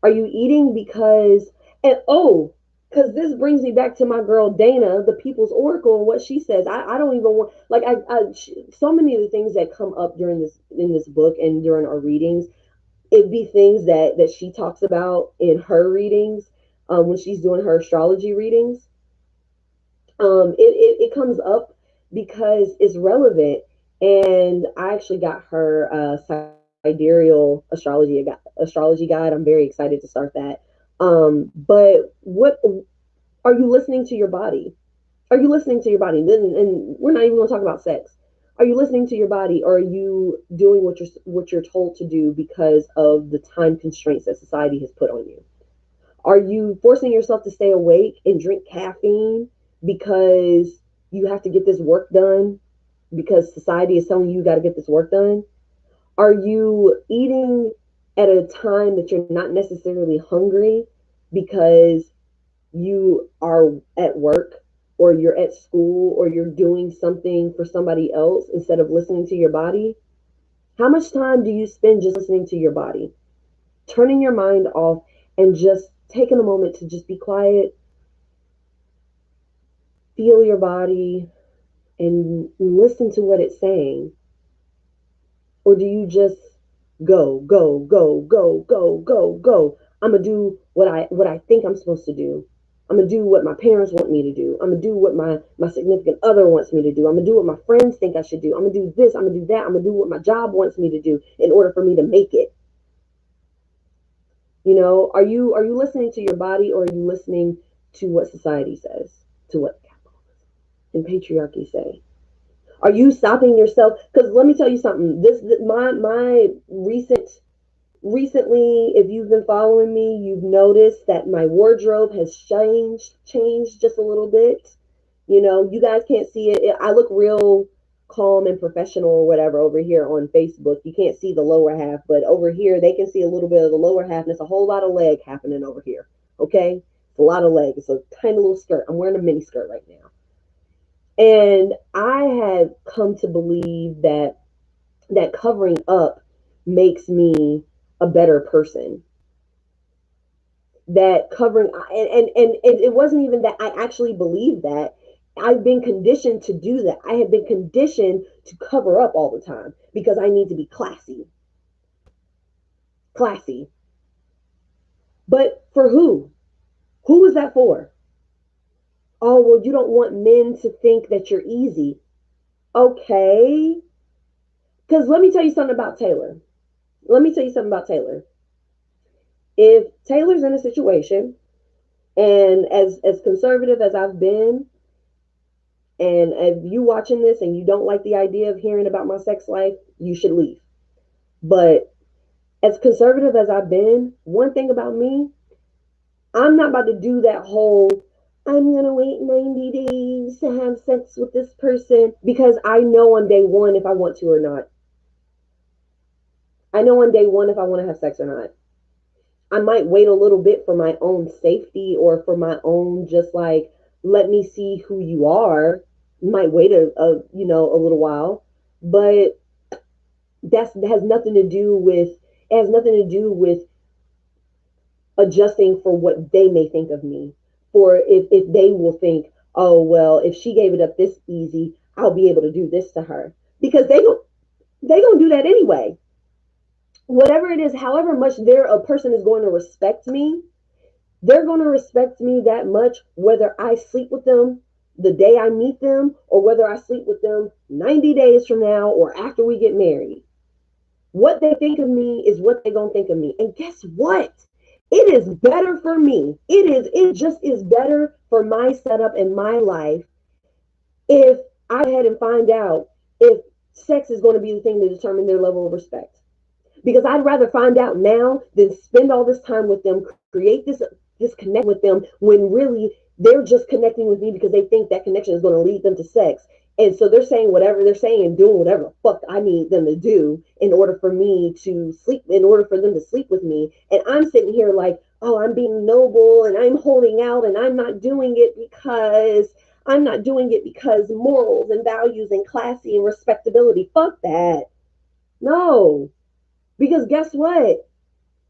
Are you eating because, and oh, because this brings me back to my girl Dana, the People's Oracle, and what she says. I don't even want, like, so many of the things that come up during this, in this book and during our readings, it'd be things that she talks about in her readings, when she's doing her astrology readings. It comes up because it's relevant. And I actually got her sidereal astrology guide. I'm very excited to start that. But what are you listening to your body? Are you listening to your body? And we're not even going to talk about sex. Are you listening to your body, or are you doing what you're told to do because of the time constraints that society has put on you? Are you forcing yourself to stay awake and drink caffeine because you have to get this work done, because society is telling you got to get this work done? Are you eating at a time that you're not necessarily hungry because you are at work or you're at school or you're doing something for somebody else instead of listening to your body? How much time do you spend just listening to your body, turning your mind off and just taking a moment to just be quiet, feel your body, and listen to what it's saying? Or do you just go, go, go, go, go, go, go? I'm gonna do what I think I'm supposed to do. I'm gonna do what my parents want me to do. I'm gonna do what my significant other wants me to do. I'm gonna do what my friends think I should do. I'm gonna do this. I'm gonna do that. I'm gonna do what my job wants me to do in order for me to make it. You know, are you listening to your body, or are you listening to what society says, to what capitalism and patriarchy say? Are you stopping yourself? Because let me tell you something. My recently, if you've been following me, you've noticed that my wardrobe has changed just a little bit. You know, you guys can't see it. I look real calm and professional or whatever over here on Facebook. You can't see the lower half, but over here they can see a little bit of the lower half, and it's a whole lot of leg happening over here. Okay, it's a lot of leg. It's a tiny little skirt. I'm wearing a mini skirt right now. And I have come to believe that covering up makes me a better person. That covering, and it wasn't even that I actually believe that. I've been conditioned to do that. I have been conditioned to cover up all the time because I need to be classy. Classy. But for who? Who is that for? Oh, well, you don't want men to think that you're easy. Okay. Because let me tell you something about Taylor. Let me tell you something about Taylor. If Taylor's in a situation, and as conservative as I've been, and if you watching this and you don't like the idea of hearing about my sex life, you should leave. But as conservative as I've been, one thing about me, I'm not about to do that whole I'm gonna wait 90 days to have sex with this person because I know on day one if I want to or not. I know on day one if I want to have sex or not. I might wait a little bit for my own safety or for my own just like let me see who you are. Might wait a little while, but that has nothing to do with it has nothing to do with adjusting for what they may think of me. For if they will think, oh well, if she gave it up this easy, I'll be able to do this to her. Because they gonna do that anyway. Whatever it is, however much a person is going to respect me, they're going to respect me that much whether I sleep with them the day I meet them or whether I sleep with them 90 days from now or after we get married. What they think of me is what they're going to think of me. And guess what? It is better for me. It just is better for my setup and my life if I had and find out if sex is going to be the thing to determine their level of respect. Because I'd rather find out now than spend all this time with them, create this connection with them when really they're just connecting with me because they think that connection is going to lead them to sex. And so they're saying whatever they're saying and doing whatever the fuck I need them to do in order for me to sleep, in order for them to sleep with me. And I'm sitting here like, oh, I'm being noble and I'm holding out and I'm not doing it because morals and values and classy and respectability. Fuck that. No. Because guess what?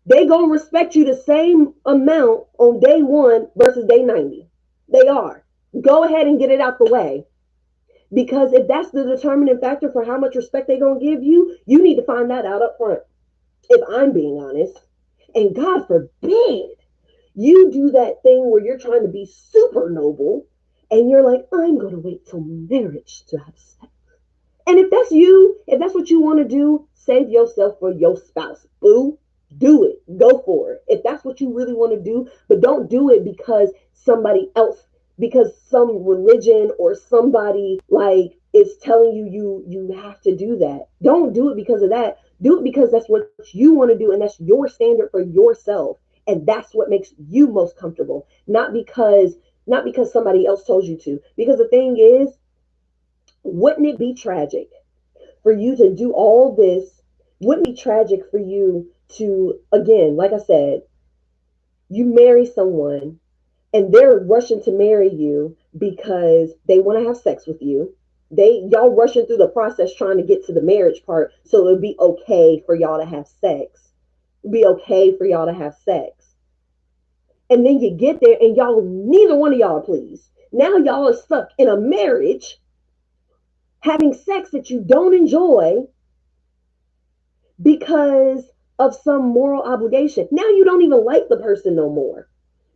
They gonna respect you the same amount on day one versus day 90. They are. Go ahead and get it out the way. Because if that's the determining factor for how much respect they gonna give you, you need to find that out up front. If I'm being honest. And God forbid you do that thing where you're trying to be super noble and you're like, I'm gonna wait till marriage to have sex. And if that's you, if that's what you want to do, save yourself for your spouse. Boo, do it. Go for it. If that's what you really want to do, but don't do it because somebody else, because some religion or somebody like is telling you have to do that. Don't do it because of that. Do it because that's what you want to do and that's your standard for yourself. And that's what makes you most comfortable. Not because somebody else told you to. Because the thing is, wouldn't it be tragic for you to do all this? Wouldn't it be tragic for you to, again, like I said, you marry someone and they're rushing to marry you because they want to have sex with you. Y'all rushing through the process trying to get to the marriage part so it'll be okay for y'all to have sex. It'll be okay for y'all to have sex. And then you get there and neither one of y'all please. Now y'all are stuck in a marriage having sex that you don't enjoy because of some moral obligation. Now you don't even like the person no more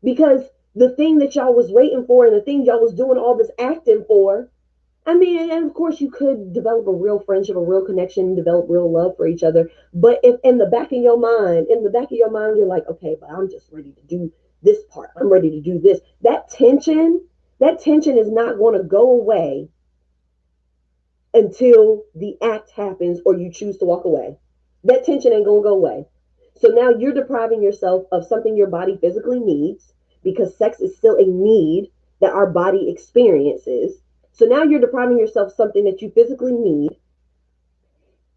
because the thing that y'all was waiting for and the thing y'all was doing all this acting for. I mean, and of course you could develop a real friendship, a real connection, develop real love for each other. But if in the back of your mind, you're like, okay, but I'm just ready to do this part. I'm ready to do this. That tension is not going to go away until the act happens or you choose to walk away. That tension ain't gonna go away. So now you're depriving yourself of something your body physically needs because sex is still a need that our body experiences. So now you're depriving yourself of something that you physically need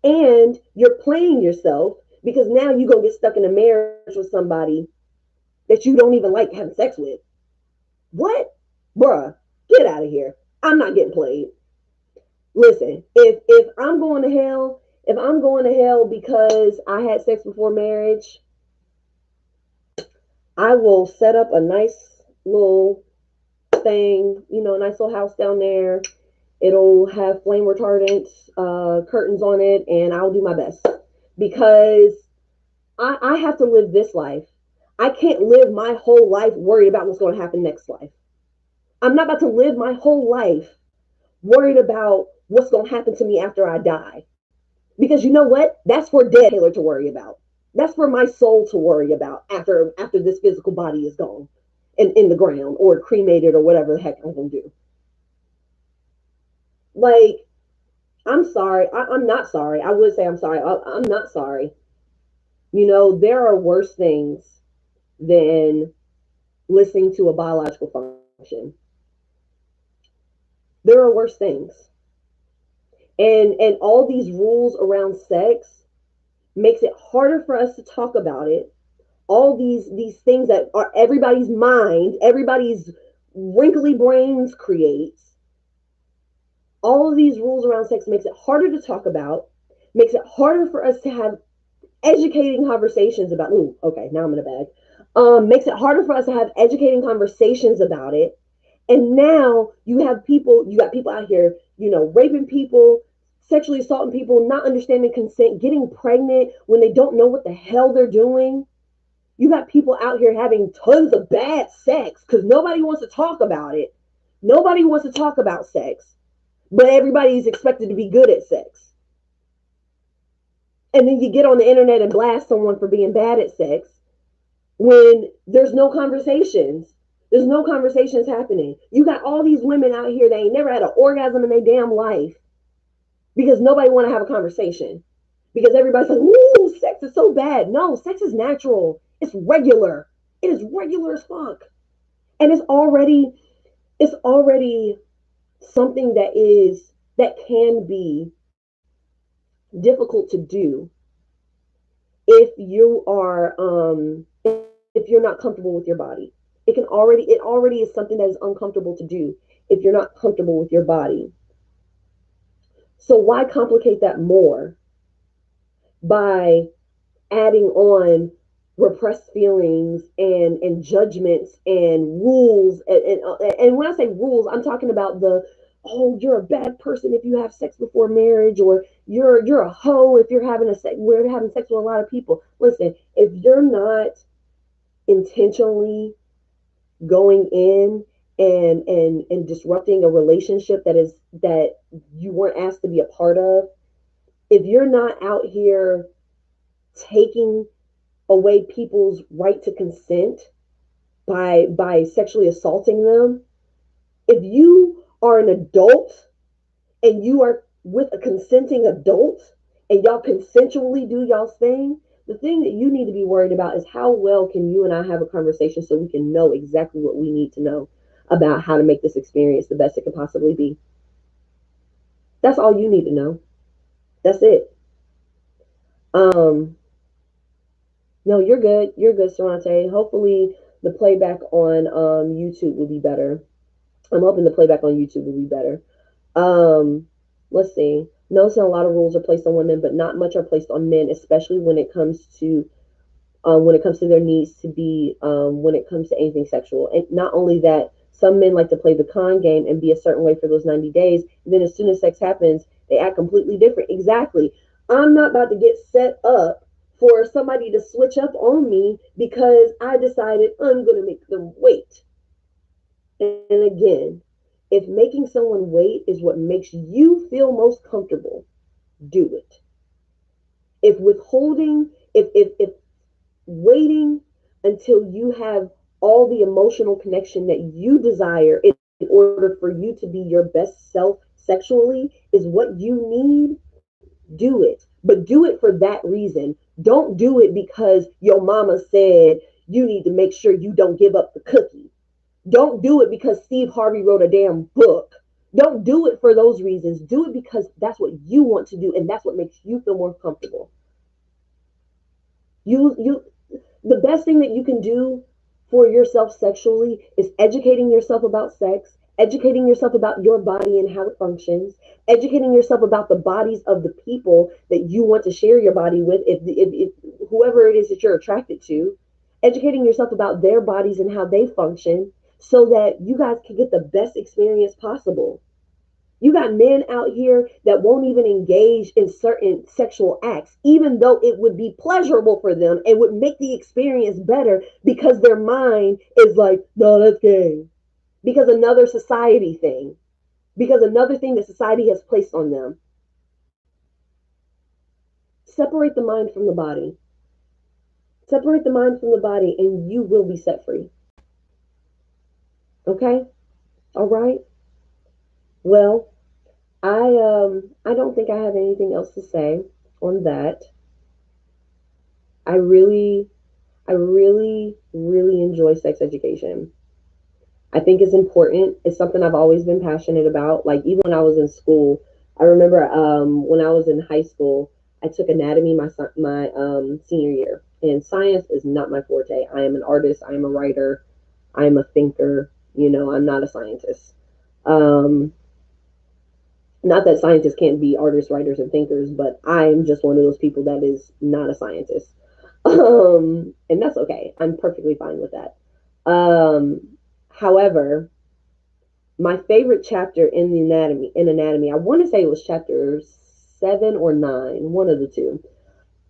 and you're playing yourself because now you're gonna get stuck in a marriage with somebody that you don't even like having sex with. What? Bruh, get out of here. I'm not getting played. Listen, if I'm going to hell because I had sex before marriage, I will set up a nice little thing, a nice little house down there. It'll have flame retardant curtains on it, and I'll do my best because I have to live this life. I can't live my whole life worried about what's going to happen next life. I'm not about to live my whole life worried about what's going to happen to me after I die. Because you know what? That's for dead Taylor to worry about. That's for my soul to worry about after this physical body is gone and in the ground or cremated or whatever the heck I'm gonna do. Like, I'm sorry. I'm not sorry. I would say I'm sorry. I'm not sorry. You know, there are worse things than listening to a biological function. There are worse things. And all these rules around sex makes it harder for us to talk about it. All these things that are everybody's mind, everybody's wrinkly brains creates. All of these rules around sex makes it harder to talk about, makes it harder for us to have educating conversations about. Ooh, okay, now I'm in a bag. Makes it harder for us to have educating conversations about it. And now you got people out here, you know, raping people, sexually assaulting people, not understanding consent, getting pregnant when they don't know what the hell they're doing. You got people out here having tons of bad sex because nobody wants to talk about it. Nobody wants to talk about sex, but everybody's expected to be good at sex. And then you get on the internet and blast someone for being bad at sex when there's no conversations. There's no conversations happening. You got all these women out here that ain't never had an orgasm in their damn life because nobody want to have a conversation. Because everybody's like, ooh, sex is so bad. No, sex is natural. It's regular. It is regular as fuck. And it's already something that can be difficult to do if you are if you're not comfortable with your body. It already is something that is uncomfortable to do if you're not comfortable with your body. So why complicate that more by adding on repressed feelings and judgments and rules and when I say rules, I'm talking about the, oh, you're a bad person if you have sex before marriage, or you're a hoe if we're having sex with a lot of people. Listen, if you're not intentionally going in and disrupting a relationship that you weren't asked to be a part of, if you're not out here taking away people's right to consent by sexually assaulting them, if you are an adult and you are with a consenting adult and y'all consensually do y'all's thing, the thing that you need to be worried about is how well can you and I have a conversation so we can know exactly what we need to know about how to make this experience the best it can possibly be. That's all you need to know. That's it. Um, no, you're good. You're good, Serante. Hopefully the playback on YouTube will be better. I'm hoping the playback on YouTube will be better. Um, let's see. Noticing a lot of rules are placed on women, but not much are placed on men, especially when it comes to their needs to be when it comes to anything sexual. And not only that, some men like to play the con game and be a certain way for those 90 days. And then as soon as sex happens, they act completely different. Exactly. I'm not about to get set up for somebody to switch up on me because I decided I'm going to make them wait. And again, if making someone wait is what makes you feel most comfortable, do it. If withholding, if waiting until you have all the emotional connection that you desire in order for you to be your best self sexually is what you need, do it. But do it for that reason. Don't do it because your mama said you need to make sure you don't give up the cookie. Don't do it because Steve Harvey wrote a damn book. Don't do it for those reasons. Do it because that's what you want to do and that's what makes you feel more comfortable. You the best thing that you can do for yourself sexually is educating yourself about sex, educating yourself about your body and how it functions, educating yourself about the bodies of the people that you want to share your body with, if whoever it is that you're attracted to, educating yourself about their bodies and how they function so that you guys can get the best experience possible. You got men out here that won't even engage in certain sexual acts, even though it would be pleasurable for them and would make the experience better because their mind is like, no, that's gay. Because another society thing, because another thing that society has placed on them. Separate the mind from the body. Separate the mind from the body, and you will be set free. Okay? All right? Well, I don't think I have anything else to say on that. I really really enjoy sex education. I think it's important. It's something I've always been passionate about. Like even when I was in school, I remember when I was in high school, I took anatomy my senior year, and science is not my forte. I am an artist. I am a writer. I am a thinker. You know, I'm not a scientist. Um, Not that scientists can't be artists, writers, and thinkers, but I am just one of those people that is not a scientist. And that's okay. I'm perfectly fine with that. However, my favorite chapter in the anatomy, I want to say it was chapter 7 or 9, one of the two,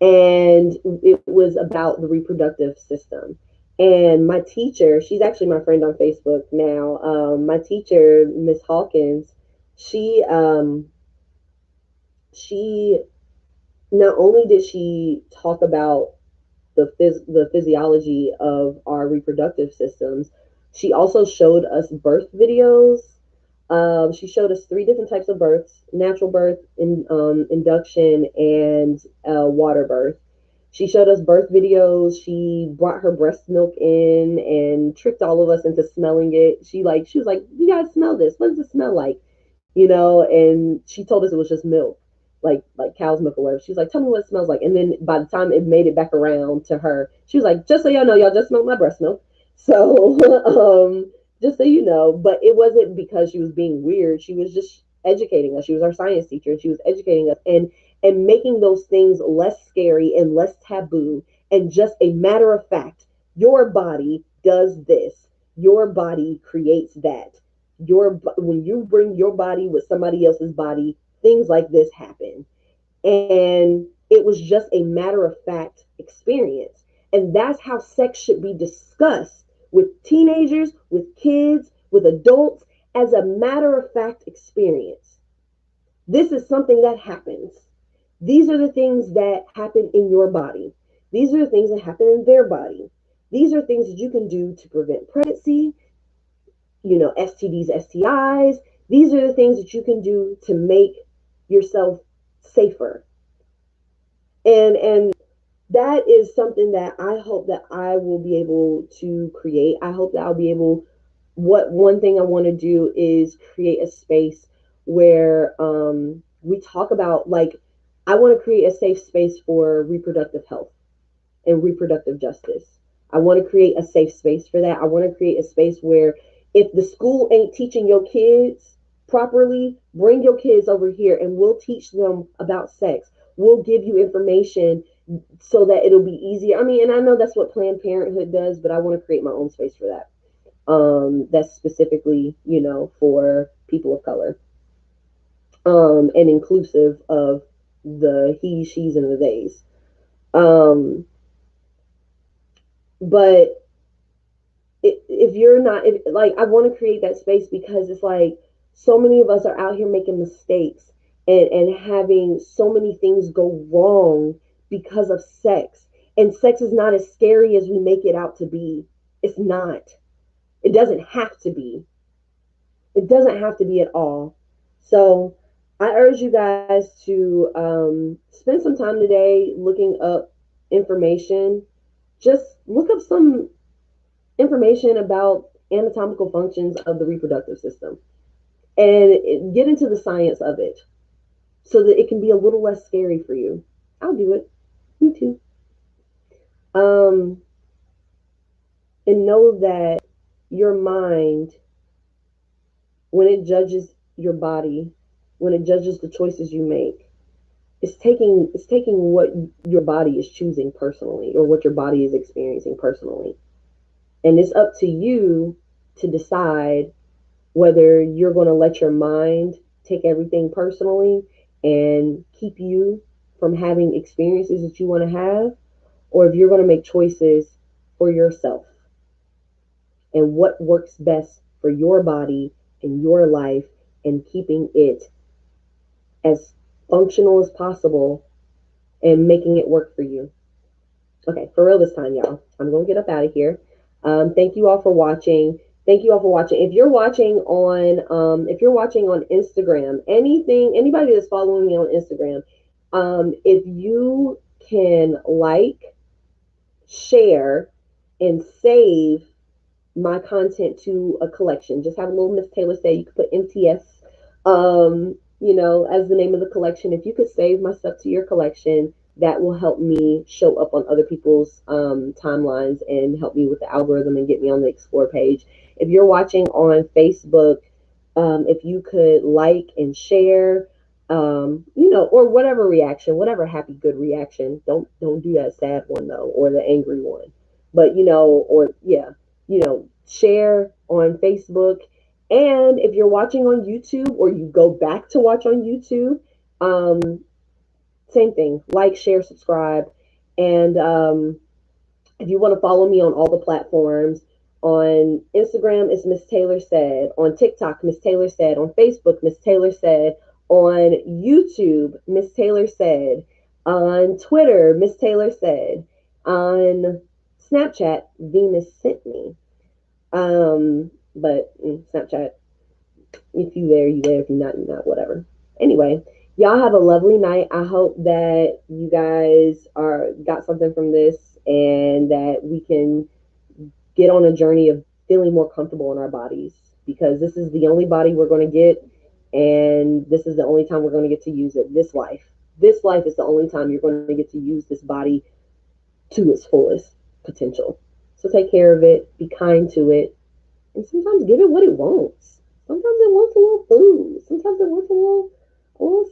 and it was about the reproductive system. And my teacher, she's actually my friend on Facebook now. My teacher, Miss Hawkins, she she not only did she talk about the physiology of our reproductive systems, she also showed us birth videos. She showed us 3 different types of births: natural birth, induction, and water birth. She showed us birth videos. She brought her breast milk in and tricked all of us into smelling it. She was like, "You guys smell this. What does it smell like?" You know, and she told us it was just milk, like cow's milk or whatever. She was like, "Tell me what it smells like." And then by the time it made it back around to her, she was like, "Just so y'all know, y'all just smelled my breast milk." So, just so you know, but it wasn't because she was being weird. She was just educating us. She was our science teacher, and she was educating us and making those things less scary and less taboo and just a matter of fact. Your body does this. Your body creates that. When you bring your body with somebody else's body, things like this happen. And it was just a matter of fact experience. And that's how sex should be discussed with teenagers, with kids, with adults, as a matter of fact experience. This is something that happens. These are the things that happen in your body. These are the things that happen in their body. These are things that you can do to prevent pregnancy, STDs, STIs. These are the things that you can do to make yourself safer. And that is something that I hope that I will be able to create. I hope that I'll be able. What one thing I want to do is create a space where we talk about, like, I want to create a safe space for reproductive health and reproductive justice. I want to create a safe space for that. I want to create a space where if the school ain't teaching your kids properly, bring your kids over here and we'll teach them about sex. We'll give you information so that it'll be easier. I mean, and I know that's what Planned Parenthood does, but I want to create my own space for that. That's specifically, for people of color, and inclusive of the he, she's, and the theys. But if you're not, like, I want to create that space because it's like so many of us are out here making mistakes and having so many things go wrong because of sex. And sex is not as scary as we make it out to be. It's not. It doesn't have to be. It doesn't have to be at all. So I urge you guys to spend some time today looking up information. Just look up some information about anatomical functions of the reproductive system and get into the science of it so that it can be a little less scary for you. I'll do it. Me too. Um, and know that your mind, when it judges your body, when it judges the choices you make, it's taking what your body is choosing personally or what your body is experiencing personally. And it's up to you to decide whether you're going to let your mind take everything personally and keep you from having experiences that you want to have, or if you're going to make choices for yourself and what works best for your body and your life and keeping it as functional as possible and making it work for you. Okay, for real this time, y'all. I'm gonna get up out of here. Thank you all for watching. Thank you all for watching. If you're watching on Instagram, anybody that's following me on Instagram, if you can like, share, and save my content to a collection. Just have a little Miss Taylor Say. You could put MTS, as the name of the collection. If you could save my stuff to your collection, that will help me show up on other people's timelines and help me with the algorithm and get me on the explore page. If you're watching on Facebook, if you could like and share, or whatever reaction, whatever happy good reaction. Don't do that sad one though, or the angry one. But or yeah, share on Facebook. And if you're watching on YouTube or you go back to watch on YouTube, same thing. Like, share, subscribe, and if you want to follow me on all the platforms, on Instagram, it's Miss Taylor Said. On TikTok, Miss Taylor Said. On Facebook, Miss Taylor Said. On YouTube, Miss Taylor Said. On Twitter, Miss Taylor Said. On Snapchat, Venus sent me. But Snapchat, if you there, you there. If you're not, you're not. Whatever. Anyway, y'all have a lovely night. I hope that you guys got something from this and that we can get on a journey of feeling more comfortable in our bodies, because this is the only body we're going to get, and this is the only time we're going to get to use it. This life is the only time you're going to get to use this body to its fullest potential. So take care of it, be kind to it, and sometimes give it what it wants. Sometimes it wants a little food. Sometimes it wants a little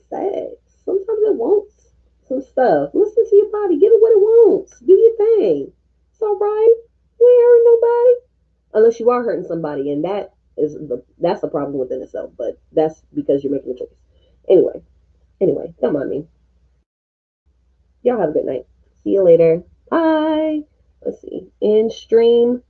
sex. Sometimes it wants some stuff. Listen to your body. Give it what it wants. Do your thing. It's all right. You ain't hurting nobody unless you are hurting somebody, and that's a problem within itself. But that's because you're making a choice. Anyway, don't mind me. Y'all have a good night. See you later. Bye. Let's see. End stream.